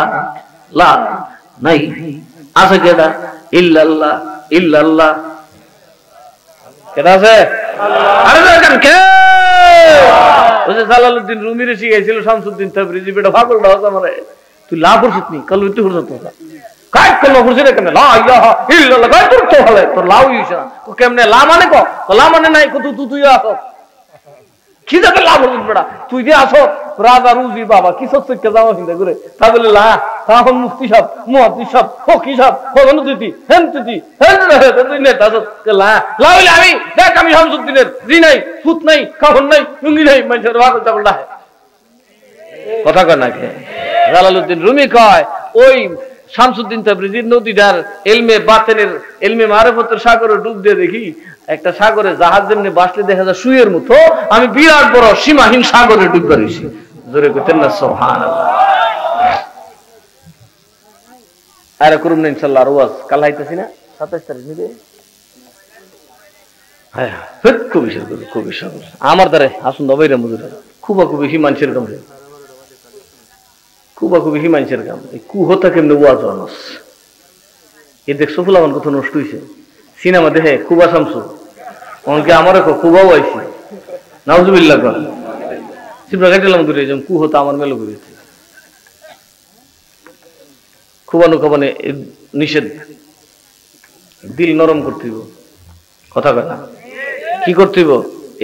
লা নাই আছে কেডা ইল্লাল্লাহ ইল্লাল্লাহ কেডা আছে আরে দেখেন কে ওই যে জালালউদ্দিন রুমিরে শিখাইছিল শামসুদ্দিন তাবরিজি বেটা পাগলটা হচ্ছে আমারে তুই লা পড়ছিস নি কাল তুই পড়ছ তো কাই কলমা পড়ছিস রে কেন লা ইলাহা ইল্লাল্লাহ কাই তোর তো হলে তোর লাউ হইছে না ও কেমনে লা মানে কো লা মানে নাই কত তুই আসো কি যাবে লা পড়ছিস বেটা তুই যে আসো রাজা রুজি বাবা কি সত্যি কে যাওয়া চিন্তা করে তা বলে লা তাহলে মুফতি সাহেব মুহাদ্দিস সাহেব ফকি সাহেব হলো তুই হেন তুই তুই নেতা কে লা লা বলে আমি দেখ আমি শামসুদ্দিনের জি নাই ফুট নাই কাফন নাই লুঙ্গি নাই মানুষের বাবা চাবলটা কথা কয় না কে জালালউদ্দিন রুমি কয় ওই শামসুদ্দিন তাবরিজির নদীটার ইলমে বাতিনের ইলমে মারিফতের সাগরে ডুব দিয়ে দেখি একটা সাগরে জাহাজ যেমনি বাসলে দেখা যায় সুয়ের মতো আমি বিরাট বড় সীমাহীন সাগরে ডুব করেছি জোরে কইতেন না সুবহানাল্লাহ আরে করুম না ইনশাআল্লাহ রওয়াজ কাল আইতাছি না 27 তারিখ নিবে হ্যাঁ খুব বিশাল আমার দ্বারে আসুন দবাইরা মুজুর খুব বেশি মানুষের কাম খুব বেশি মানুষের কাম এই কুহতা কেমনে ওয়াজ আনস এই দেখছো ফুলাবান কত নষ্ট হইছে সিনেমা দেখে কুবা শামসু অনকে আমারে কুবাও আইছে নাউজুবিল্লাহ কর সিবরা গাইলাম দূরে যেমন কুহতা আমার মেলো করেছে খুবানো কবানে নিষেধ দিল নরম করতে হইব কথা কয় না কি করতে হইব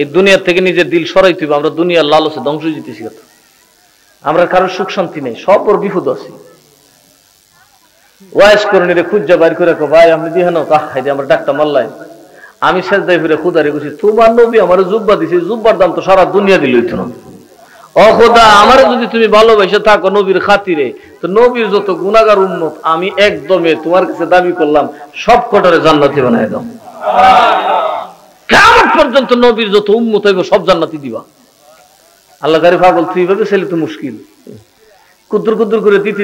এই দুনিয়া থেকে নিজের দিল সরাইতে হইব আমরা দুনিয়ার লালসে ধ্বংস যেতেছি কথা আমরা কারোর সুখ শান্তি নেই সব ওর বিপদ আছে ওয়াইস করণীরে খুঁজা বাইর করে ভাই আপনি দিয়ে না তাহাই আমরা ডাক্তার মাল্লাই আমি সেজদায় ফিরে খুদারে গেছি তোমার নবী আমার জুব্বা দিছে জুব্বার দাম তো সারা দুনিয়া দিল হইতো না ও খোদা আমার যদি তুমি ভালোবাসে থাকো নবীর খাতিরে তো নবীর যত গুনাহগার উম্মত আমি একদমে তোমার কাছে দাবি করলাম সব কটারে জান্নাতি বানায় দাও কিয়ামত পর্যন্ত নবীর যত উম্মত হইব সব জান্নাতি দিবা আল্লাহ গারি পাগল তুই ভাবে ছেলে তো মুশকিল কুদ্দুর করে দিতে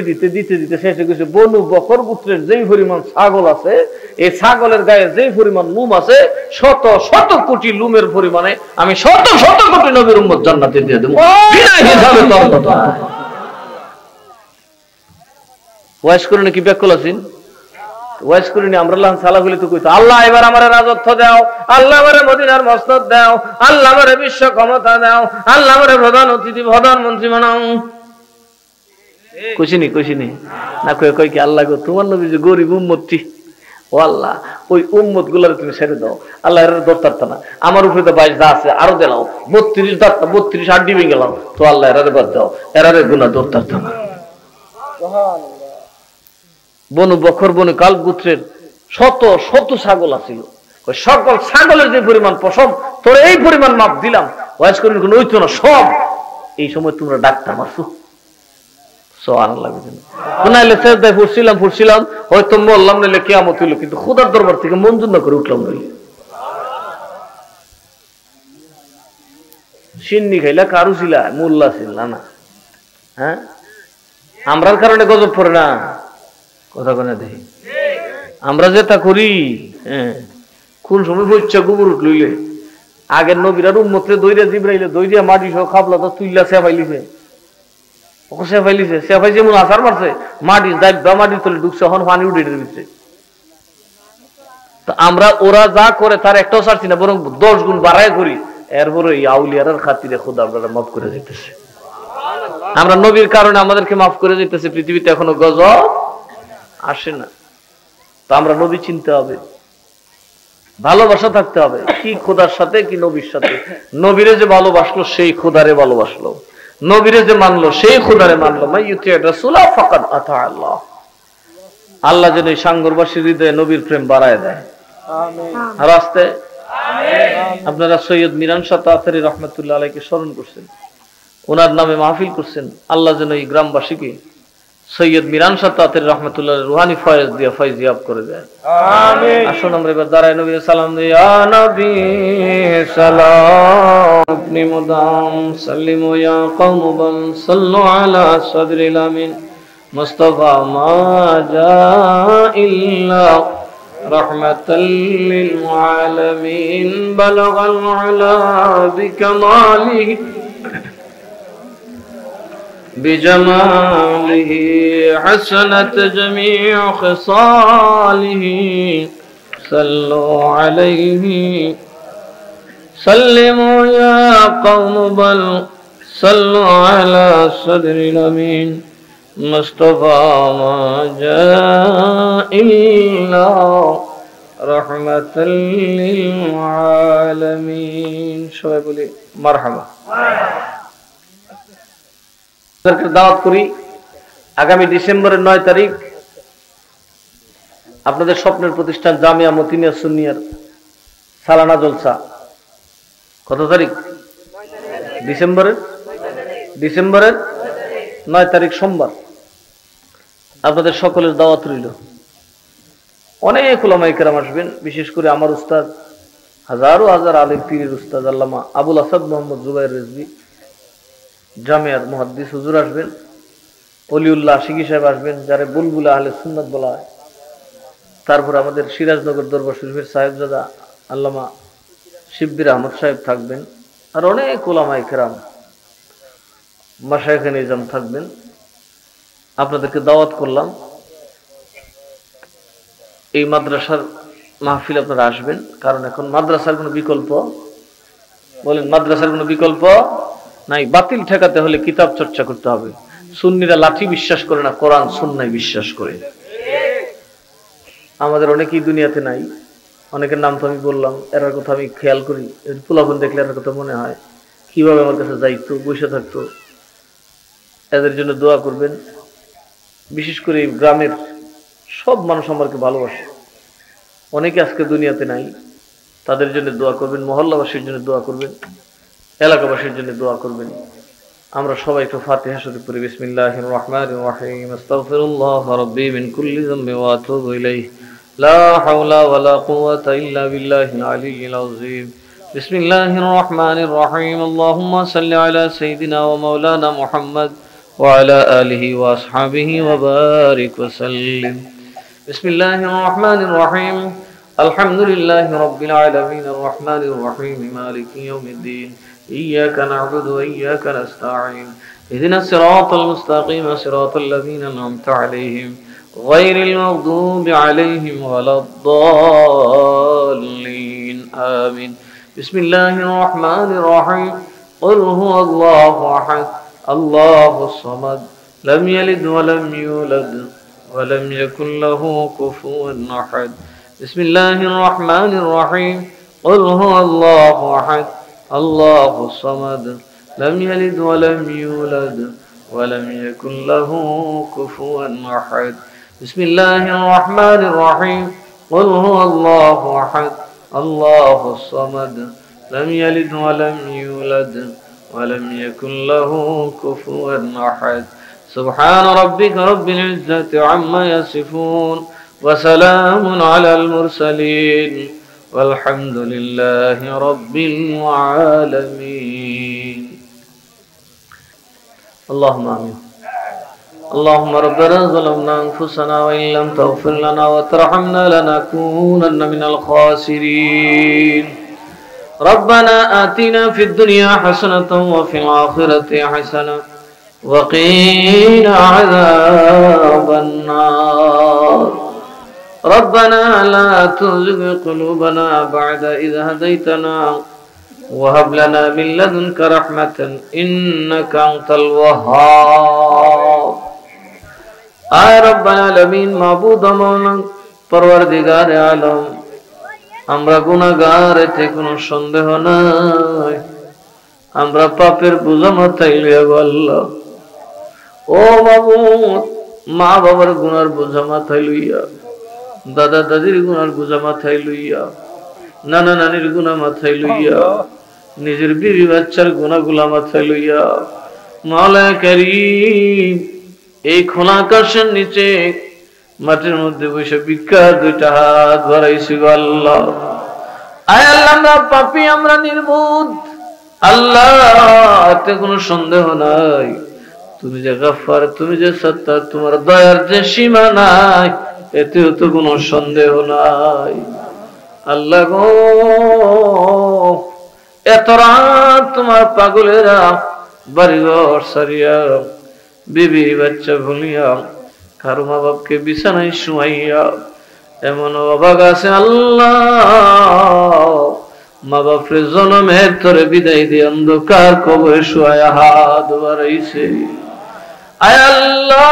শেষে গেছে বনু বকর গোত্রের যেই পরিমাণ ছাগল আছে এই ছাগলের গায়ে যেই পরিমাণ লুম আছে শত শত কোটি লুমের পরিমাণে আমি শত শত কোটি নবীর উম্মত জান্নাতে দিয়ে দেব বিনা হিসাবে তোর কথা ওয়াইস করে নাকি ব্যাকল আছেন ওয়াইস করে নি আমরা আল্লাহ সালা বলি তো কইতো আল্লাহ এবার আমারে রাজত্ব দাও আল্লাহ আমারে মদিনার মসনদ দাও আল্লাহ আমারে বিশ্ব ক্ষমতা দাও আল্লাহ আমারে প্রধান অতিথি প্রধানমন্ত্রী বানাও কইছিনি না কই কি আল্লাহ গো তোমার নবী যে গরিব উম্মতটি ও আল্লাহ ওই উম্মত গুলারে তুমি ছেড়ে দাও আল্লাহ এর দরকার না আমার উপরে তো 22 দা আছে আরো দেলাও 32 দাঁতটা 32 হাড্ডি ভেঙে গেলাম তো আল্লাহ এরারে বাদ দাও এরারে গুনাহ দরকার না সুবহানাল্লাহ বনু বকর বনু কাল গোত্রের শত শত ছাগল আছিল ওই সকল ছাগলের যে পরিমাণ পশম তোর এই পরিমাণ মাপ দিলাম ওয়াজ করিন কোন হইতো না সব এই সময় তোমরা ডাক্তার মারছো সুবহানাল্লাহ কোনাইলে সেজদায় ফুরছিলাম হয়তো বললাম নাইলে কিয়ামত হইল কিন্তু খোদার দরবার থেকে মঞ্জুর না করে উঠলাম নইলে সিন্নি খাইলা কারু ছিলা মোল্লা ছিল না হ্যাঁ আমরার কারণে গজব পড়ে না কথা কোনে দেখি আমরা যেটা করি হ্যাঁ কোন সময় বইচ্ছা গোবর লইলে আগের নবীর উম্মতে দইরা জিবরাইলে দইরা মাটি সহ খাবলা তো তুইলা সেফাইলিছে ওকে সেফাইলিছে সেফাই যেমন আসার মারছে মাটি দাইবা মাটি তলে ঢুকছে এখন পানি উঠে দিচ্ছে তো আমরা ওরা যা করে তার একটাও ছাড়ছি না বরং 10 গুণ বাড়ায় করি এরপরে এই আউলিয়ার খাতিরে খোদা আপনারা মাফ করে যেতেছে আমরা নবীর কারণে আমাদেরকে মাফ করে যেতেছে পৃথিবীতে এখনো গজব আসে না তো আমরা নবী চিনতে হবে ভালোবাসা থাকতে হবে। কি খোদার সাথে, কি নবীর সাথে। নবীরে যে ভালোবাসলো সেই খোদারে ভালোবাসলো, নবীরে যে মানলো সেই খোদারে মানলো। মাইয়ুতি রাসূলা ফাকাদ আতা আল্লাহ। আল্লাহ যেন এই সাঙ্গরবাসীর হৃদয়ে নবীর প্রেম বাড়ায় দেয়। আমিন। আর আস্তে আপনারা সৈয়দ মিরান শাহ তাতারী রহমাতুল্লাহ আলাইহিকে স্মরণ করছেন, ওনার নামে মাহফিল করছেন। আল্লাহ যেন এই গ্রামবাসীকে সৈয়দ মিরান শাহ তাতারী রহমাতুল্লাহ রুহানি ফয়েজ দিয়ে ফয়জিয়াব করে দেয়। আমিন। আসুন আমরা এবার দাঁড়ায় নবী সালাম দিই। ইয়া নবী সালাম আপনি মুদাম সাল্লিমু ইয়া কওম বাল সাল্লু আলা সাদরিল আমিন মুস্তাফা মা জা ইল্লা রাহমাতাল লিল আলামিন বালাগাল আলা বিকামালিহি بجماله حسنت جميع خصاله صلوا عليه سلموا يا قوم بل صلوا على صدر الأمين مصطفى ما جاء إلا رحمة للعالمين সবাই বলি মারহাবা। দাওয়াত করি আগামী ডিসেম্বরের 9 তারিখ আপনাদের স্বপ্নের প্রতিষ্ঠান জামিয়া মতিনিয়া সুন্নিয়ার সালানা জলসা। কত তারিখ? ডিসেম্বরের 9 তারিখ সোমবার। আপনাদের সকলের দাওয়াত রইল। অনেক উলামায়ে কেরাম আসবেন, বিশেষ করে আমার উস্তাদ, হাজারো হাজার আলেম পীরের উস্তাদ আল্লামা আবুল আসাদ মোহাম্মদ জুবাইর রিজভী জামিয়ার মুহাদ্দিস হুজুর আসবেন, অলিউল্লাহ আশিকি সাহেব আসবেন, যারা বুলবুল আহলে সুন্নাত বলা হয়। তারপর আমাদের সিরাজনগর দরবার শরীফের সাহেবজাদা আল্লামা শিববির আহমদ সাহেব থাকবেন, আর অনেক উলামায়ে কেরাম মাশায়েখে নিজাম থাকবেন। আপনাদেরকে দাওয়াত করলাম এই মাদ্রাসার মাহফিল আপনারা আসবেন, কারণ এখন মাদ্রাসার কোনো বিকল্প, বলেন মাদ্রাসার কোনো বিকল্প নাই। বাতিল ঠেকাতে হলে কিতাব চর্চা করতে হবে। সুন্নিরা লাঠি বিশ্বাস করে না, কোরআন সুন্নায় বিশ্বাস করে। আমাদের অনেকেই দুনিয়াতে নাই, অনেকের নাম তো আমি বললাম, এর কথা আমি খেয়াল করি। পোলাপন দেখলে এর কথা মনে হয় কিভাবে আমার কাছে যাইতো, বসে থাকতো। এদের জন্য দোয়া করবেন। বিশেষ করে এই গ্রামের সব মানুষ আমাকে ভালোবাসে, অনেকে আজকে দুনিয়াতে নাই, তাদের জন্য দোয়া করবেন। মহল্লাবাসীর জন্য দোয়া করবেন, এলাকাবাসীর জন্য দোয়া করবেন। আমরা সবাই একটু ফাতিহা শরীফ পড়ি। বিসমিল্লাহির রহমানির রহিম। আস্তাগফিরুল্লাহ রাব্বি মিন কুল্লি যামবি ওয়া আতুবু ইলাইহি লা হাওলা ওয়ালা কুওয়াতা ইল্লা বিল্লাহিল আলিয়্যিল আযীম। বিসমিল্লাহির রহমানির রহিম। আল্লাহুম্মা সাল্লি আলা সাইয়্যিদিনা ওয়া মাওলানা মুহাম্মদ ওয়া আলা আলিহি ওয়া আসহাবিহি ওয়া বারিক ওয়া সাল্লিম। বিসমিল্লাহির রহমানির রহিম। আলহামদুলিল্লাহি রাব্বিল আলামিন আর রহমানির রহিম মালিকি ইয়াউমিদ্দিন إياك نعبد وإياك نستعين اهدنا الصراط المستقيم صراط الذين أنعمت عليهم غير المغضوب عليهم ولا الضالين آمين. بسم الله الرحمن الرحيم. قل هو الله أحد الله الصمد لم يلد ولم يولد ولم يكن له كفوا أحد. بسم الله الرحمن الرحيم. قل هو الله أحد الله الصمد لم يلد ولم يولد ولم يكن له كفوا أحد. بسم الله الرحمن الرحيم. قل هو الله أحد الله الصمد لم يلد ولم يولد ولم يكن له كفوا أحد. سبحان ربك رب العزة عما يصفون وسلام على المرسلين والحمد لله رب العالمين. اللهم آمين. اللهم ربنا ظلمنا أنفسنا وإن لم تغفر لنا وترحمنا لنكونن من الخاسرين. ربنا آتنا في الدنيا حسنة وفي الآخرة حسنة وقنا عذاب النار. ربنا لا تزغ قلوبنا بعد إذ هديتنا وهب لنا من لدنك رحمة إنك أنت الوهاب. آي رب العالمين معبود مولا پروردگار عالم আমরা গুনাহগার, এতে কোনো সন্দেহ নাই। আমরা পাপের বোঝা মাথায় লইয়া গো আল্লাহ, ও মাবুদ, মা বাবার গুনার বোঝা মাথায় লইয়া, দাদা দাদির গুনার বোঝা মাথায় লইয়া, নানা নানির গুনাহ মাথায় লইয়া, নিজের বিবি বাচ্চার গুনাহগুলা মাথায় লইয়া, মাওলা কারীম এই খোলা আকাশের নিচে মাটির মধ্যে বসে ভিক্ষার দুইটা হাত বাড়াইছি গো আল্লাহ। আয় আল্লাহ, আমরা পাপী, আমরা নির্বোধ আল্লাহ, এতে কোনো সন্দেহ নাই। তুমি যে গফফার, তুমি যে সত্তার, তোমার দয়ার যে সীমা নাই, এতেও তো কোনো সন্দেহ নাই। আল্লাহ গো, এত রাত তোমার পাগলেরা বাড়িঘর সারিয়া, বিবি বাচ্চা ভুলিয়া, কারো মা বাপকে বিছানায় শুয়াইয়া, এমন অবাক আছে আল্লাহ, মা বাপরে জনমের তরে বিদায় দিয়ে অন্ধকার কবরে শুয়ায়া হাত বাড়াইছে। আয় আল্লাহ,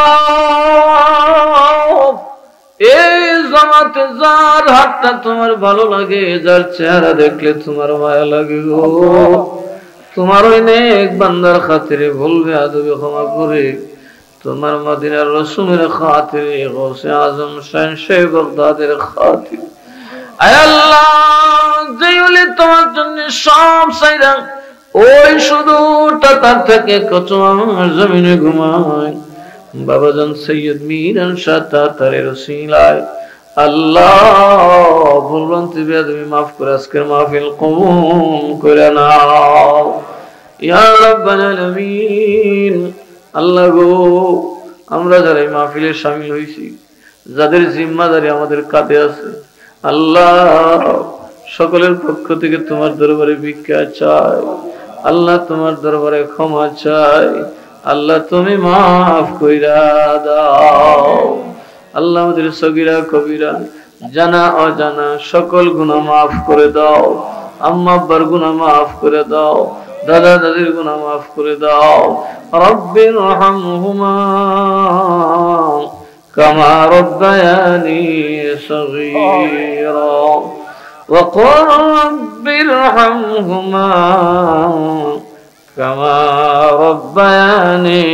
এই জামাতে যার হাতটা তোমার ভালো লাগে, যার চেহারা দেখলে তোমার মায়া লাগে গো, তোমার ওই নেক বান্দার খাতিরে ভুলবে আদবে ক্ষমা করে, তোমার মদিনার রাসূলের খাতিরে, গৌসে আজম শাহ বাগদাদের খাতিরে, আয় আল্লাহ, যে ওলি তোমার জন্য সব চাইরা ওই সুদূরটা তার থেকে কত আমার জমিনে ঘুমায়, বাবাজান সৈয়দ মিরান শাহ তাতারের ওসিলায় আল্লাহ, ভুলভ্রান্তি বেয়াদবি মাফ করে আজকের মাহফিল কবুল করে নাও ইয়া রাব্বাল আলামিন। আল্লাহ গো, আমরা যারা এই মাহফিলে শামিল হইছি, যাদের জিম্মাদারি আমাদের কাঁধে আছে, আল্লাহ সকলের পক্ষ থেকে তোমার দরবারে ভিক্ষা চাই, আল্লাহ তোমার দরবারে ক্ষমা চাই, আল্লাহ তুমি মাফ কইরা দাও। আল্লাহ আমাদের সগীরা কবিরা, জানা অজানা সকল গুনাহ মাফ করে দাও, আম্মা আব্বার গুনাহ মাফ করে দাও, দাদা দাদির গুনাহ মাফ করে দাও। রব্বির রহমহুমা কামা রব্বায়ানি সগীরা وقل رب ارحمهما كما ربياني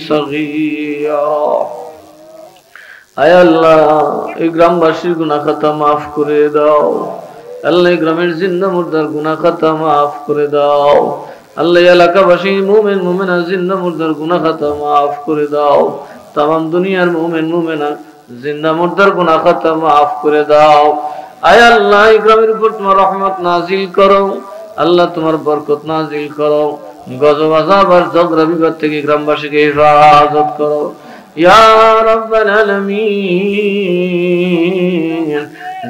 صغيرا। আয় আল্লাহ, এই গ্রামবাসীর গুনাহ খাতা মাফ করে দাও আল্লাহ, এই গ্রামের জিন্দা মুর্দার গুনাহ খাতা মাফ করে দাও আল্লাহ, এলাকাবাসী মুমিন মুমিনা জিন্দা মুর্দার গুনাহ খাতা মাফ করে দাও, তামাম দুনিয়ার মুমিন মুমিনা জিন্দা মুর্দার গুনাহ খাতা মাফ করে দাও। আয় আল্লাহ, এই গ্রামের উপর তোমার রহমত নাজিল করো আল্লাহ, তোমার বরকত নাজিল করো, গজব আযাব আর ঝগড়া বিবাদ থেকে গ্রামবাসীকে হেফাজত করো ইয়া রাব্বাল আলামিন।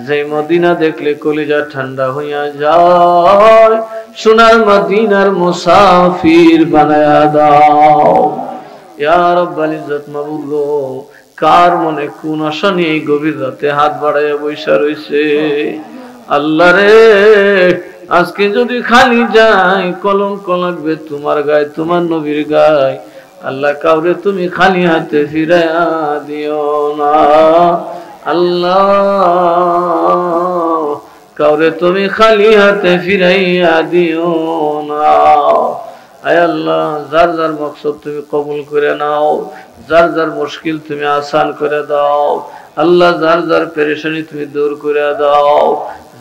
যে মদিনা দেখলে কলিজা ঠান্ডা হইয়া যায়, সোনার মদিনার মুসাফির বানায়া দাও ইয়া রাব্বাল ইজ্জত। মাবুদ গো, কার মনে কোন আশা নিয়ে গভীর রাতে হাত বাড়াইয়া বৈশা রইছে, আল্লাহ রে, আজকে যদি খালি যাই কলঙ্ক লাগবে তোমার গায়ে, তোমার নবীর গায়ে, আল্লাহ কাউরে তুমি খালি হাতে ফিরাইয়া দিও না আল্লাহ, কাউরে তুমি খালি হাতে ফিরাইয়া দিও না। আয় আল্লাহ, যার যার মকসদ তুমি কবুল করে নাও, যার যার মুশকিল তুমি আসান করে দাও আল্লাহ, যার যার পেরেশানি তুমি দূর করে দাও,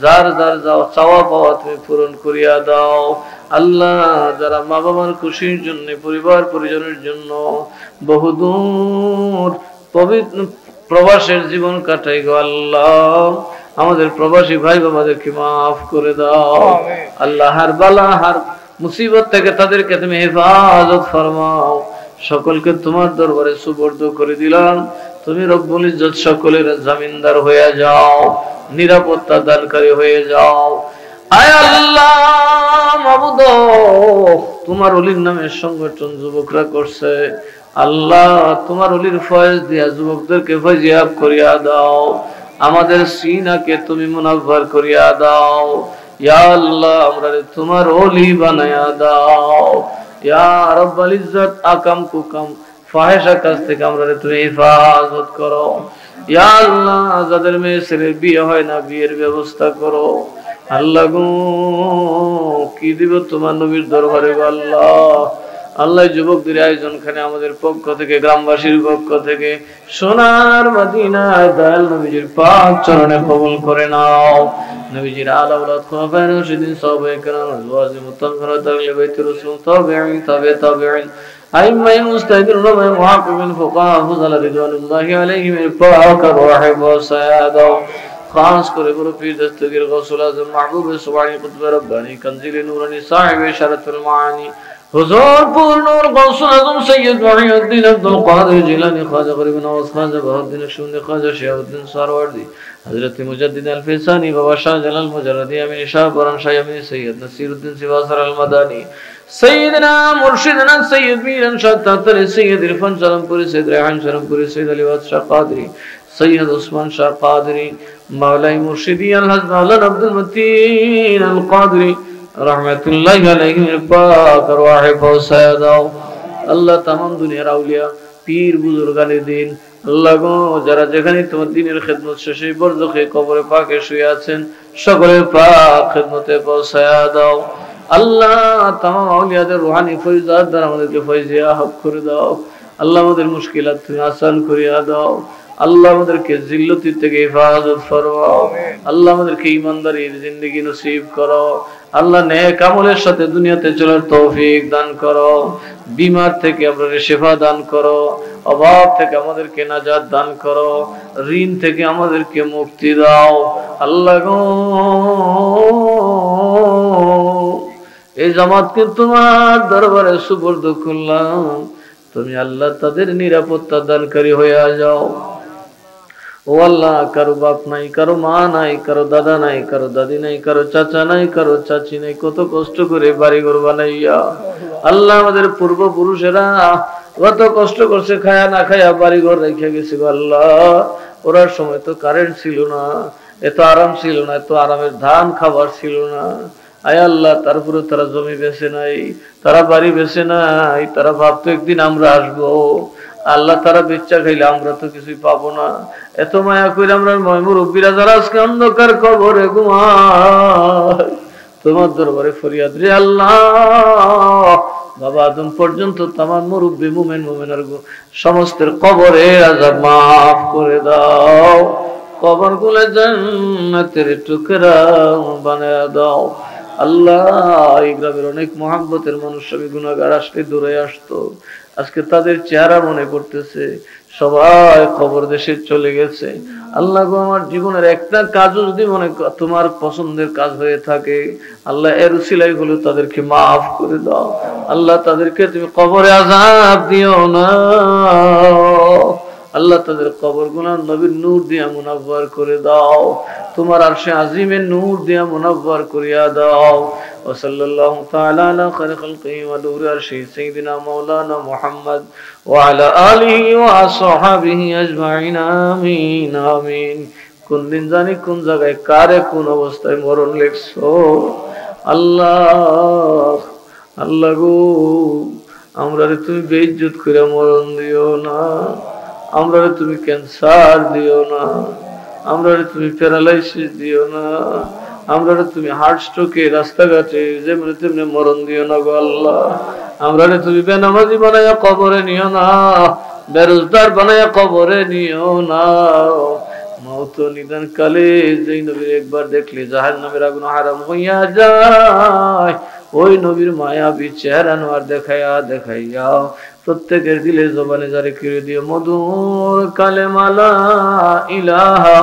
যার যার চাওয়া পাওয়া তুমি পূরণ করিয়া দাও আল্লাহ। যারা মা বাবার খুশির জন্য, পরিবার পরিজনের জন্য বহুদূর পবিত্র প্রবাসের জীবন কাটাই গো আল্লাহ, আমাদের প্রবাসী ভাই বাবাদেরকে মাফ করে দাও আল্লাহ, হার বালা হার মুসিবত থেকে তাদেরকে তুমি হেফাজত ফরমাও। সকলকে তোমার দরবারে সুপর্দ করে দিলাম, তুমি রব্বুল ইজ্জত সকলের জামিনদার হয়ে যাও, নিরাপত্তা দানকারী হয়ে যাও। আয় আল্লাহ মাবুদ, তোমার ওলির নামে সংগঠন যুবকরা করছে আল্লাহ, তোমার ওলির ফয়েজ দিয়া যুবকদেরকে ফয়জিয়াব করিয়া দাও, আমাদের সিনাকে তুমি মুনাফফার করিয়া দাও ইয়া আল্লাহ, আমরা তোমার ওলি বানায়া দাও ইয়া রাব্বাল ইজ্জত। আকাম কুকাম ফাহিশা কাজ থেকে আমরা তুমি হেফাজত করো ইয়া আল্লাহ যাদের মেয়ে ছেলের বিয়ে হয় না বিয়ের ব্যবস্থা করো আল্লাহ গো কি দিব তোমার নবীর দরবারে গো আল্লাহ আল্লাহ যুবকদের আয়োজনখানে আমাদের পক্ষ থেকে গ্রামবাসীর পক্ষ থেকে সোনার মদিনায় দয়াল নবীজির পাক চরণে কবুল করে নাও নবীজির আলা আওলাদ খোলাফায়ে রাশিদিন সাহাবায়ে কেরাম আজওয়াজ মুতাহহারাত আহলে বাইত রাসূল তাবিঈন তাবিঈন আইম্মায়ে মুজতাহিদিন উলামায়ে মুহাক্কিমিন ফুকাহা ফুযালা রিদওয়ানুল্লাহি আলাইহিম পাক রাহিব ওয়া সায়াদা খাস করে বড় পীর দস্তগীর গৌসুল আযম মাহবুব সুবহানী কুতুব রব্বানী কানজিল নূরানী সাহিব ইশারাতুল মাআনি হুজুর পূর্ণর গৌসুল আযম সৈয়দ মুহিউদ্দিন আব্দুল কাদের জিলানী খাজা গরিব নওয়াজ খাজা বাহাউদ্দিন সুন্নি খাজা শিহাবুদ্দিন সারওয়ার্দী হযরত মুজাদ্দিদ আল ফিসানি বাবা শাহ জালাল মুজাররদি আমিন শাহ পরান শাহ আমিন সৈয়দ নসিরউদ্দিন সিবাসার আল মাদানী سيدنا مرشدنا سيد ميران شاه تاتر سيد عرفان شرمپوری سيد ریحان شرمپوری سيد علی واد شاه قادری سيد عثمان شاه قادری مولاي مرشدی الحضرت مولانا عبد المتین القادری رحمت اللہ علیہ پاک ارواح فوسیداو اللہ تمام দুনিয়ার আউলিয়া পীর বুজুর্গানের দিন আল্লাহ গো যারা যেখানে তোমার দ্বীনের খিদমত শেষে বরজখে কবরে পাকে শুয়ে আছেন সকলের পাক খিদমতে পৌঁছায়া দাও আল্লাহ तमाम আউলিয়াদের রূহানি ফয়জাত দ্বারা আমাদেরকে ফয়জিয়া হক করে দাও আল্লাহ আমাদের মুশকিলাত তুমি আসান করিয়া দাও আল্লাহ আমাদেরকে জিল্লতি থেকে হেফাজত ফরমাও আল্লাহ আমাদেরকে ঈমানদারির জিন্দেগি নসিব করো আল্লাহ নেক আমলের সাথে দুনিয়াতে চলার তৌফিক দান করো বিমার থেকে আমাদের শিফা দান করো অভাব থেকে আমাদেরকে নাজাত দান করো ঋণ থেকে আমাদেরকে মুক্তি দাও আল্লাহ গো এই জামাতকে তোমার দরবারে সুপর্দ করলাম তুমি আল্লাহ তাদের নিরাপত্তা দানকারী হয়ে যাও ও আল্লাহ কারো বাপ নাই কারো মা নাই কারো দাদা নাই কারো দাদি নাই কারো চাচা নাই কারো চাচি নাই কত কষ্ট করে বাড়িঘর বানাইয়া আল্লাহ আমাদের পূর্বপুরুষেরা কত কষ্ট করছে খায়া না খায়া বাড়িঘর রেখে গেছে আল্লাহ ওরার সময় তো কারেন্ট ছিল না এত আরাম ছিল না এত আরামের ধান খাবার ছিল না আয় আল্লাহ তারপরে তারা জমি বেচে নাই তারা বাড়ি বেচে নাই তারা ভাবতো একদিন আমরা আসবো আল্লাহ তারা বেচা খাইলে আমরা তো কিছুই পাবো না এত মায়া করে আমরা মুরব্বীরা যারা আজকে অন্ধকার কবরে ঘুমায় তোমার দরবারে ফরিয়াদ রে আল্লাহ বাবা আদম পর্যন্ত তামাম মুরব্বী মুমিন মুমিনার সমস্তের কবরে আযাব মাফ করে দাও কবরগুলো জান্নাতের টুকরা বানায়া দাও আল্লাহ এই গ্রামের অনেক মহব্বতের মানুষ আমি গুনাহগার আসলে দূরে আসতো আজকে তাদের চেহারা মনে পড়তেছে সবাই খবর দেশে চলে গেছে আল্লাহ গো আমার জীবনের একটা কাজ যদি মনে তোমার পছন্দের কাজ হয়ে থাকে আল্লাহ এর উসিলাই হলো তাদেরকে মাফ করে দাও আল্লাহ তাদেরকে তুমি কবরে আযাব দিও না আল্লাহ তাদের কবরগুলো নবীর নূর দিয়া মুনাব্বার করে দাও তোমার আরশে আজিমের নূর দিয়া মুনাব্বার করিয়া দাও ওয়া সাল্লাল্লাহু তাআলা আলা খায়রি খালকিহি ওয়া নূরি আরশি সাইয়্যিদিনা মাওলানা মুহাম্মদ ওয়া আলা আলিহি ওয়া আসহাবিহি আজমাইন আমিন আমিন কোন দিন জানি কোন জায়গায় কারে কোন অবস্থায় মরণ লেখছো আল্লাহ আল্লাহ গো আমরা তুমি বেইজ্জত করে মরণ দিও না আমরা তুমি ক্যান্সার দিও না আমরা তুমি প্যারালাইসিস দিও না আমরা তুমি হার্ট স্ট্রোকে রাস্তাঘাটে যেমন তেমনি মরণ দিও না গো আল্লাহ আমরা তুমি বেনামাজি বানায়া কবরে নিও না বেরোজগার বানায়া কবরে নিও না মওত নিদান কালে যেই নবীর একবার দেখলে জাহান্নামের আগুন হারাম হইয়া যায় ওই নবীর মায়াবী চেহারা নোয়ার দেখাইয়া প্রত্যেকের দিলে জবানে জারি করে দিও মধুর কালেমা লা ইলাহা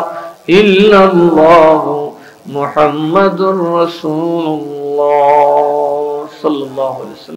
ইল্লাল্লাহু মুহাম্মাদুর রাসূলুল্লাহ সাল্লাল্লাহু আলাইহি ওয়াসাল্লাম।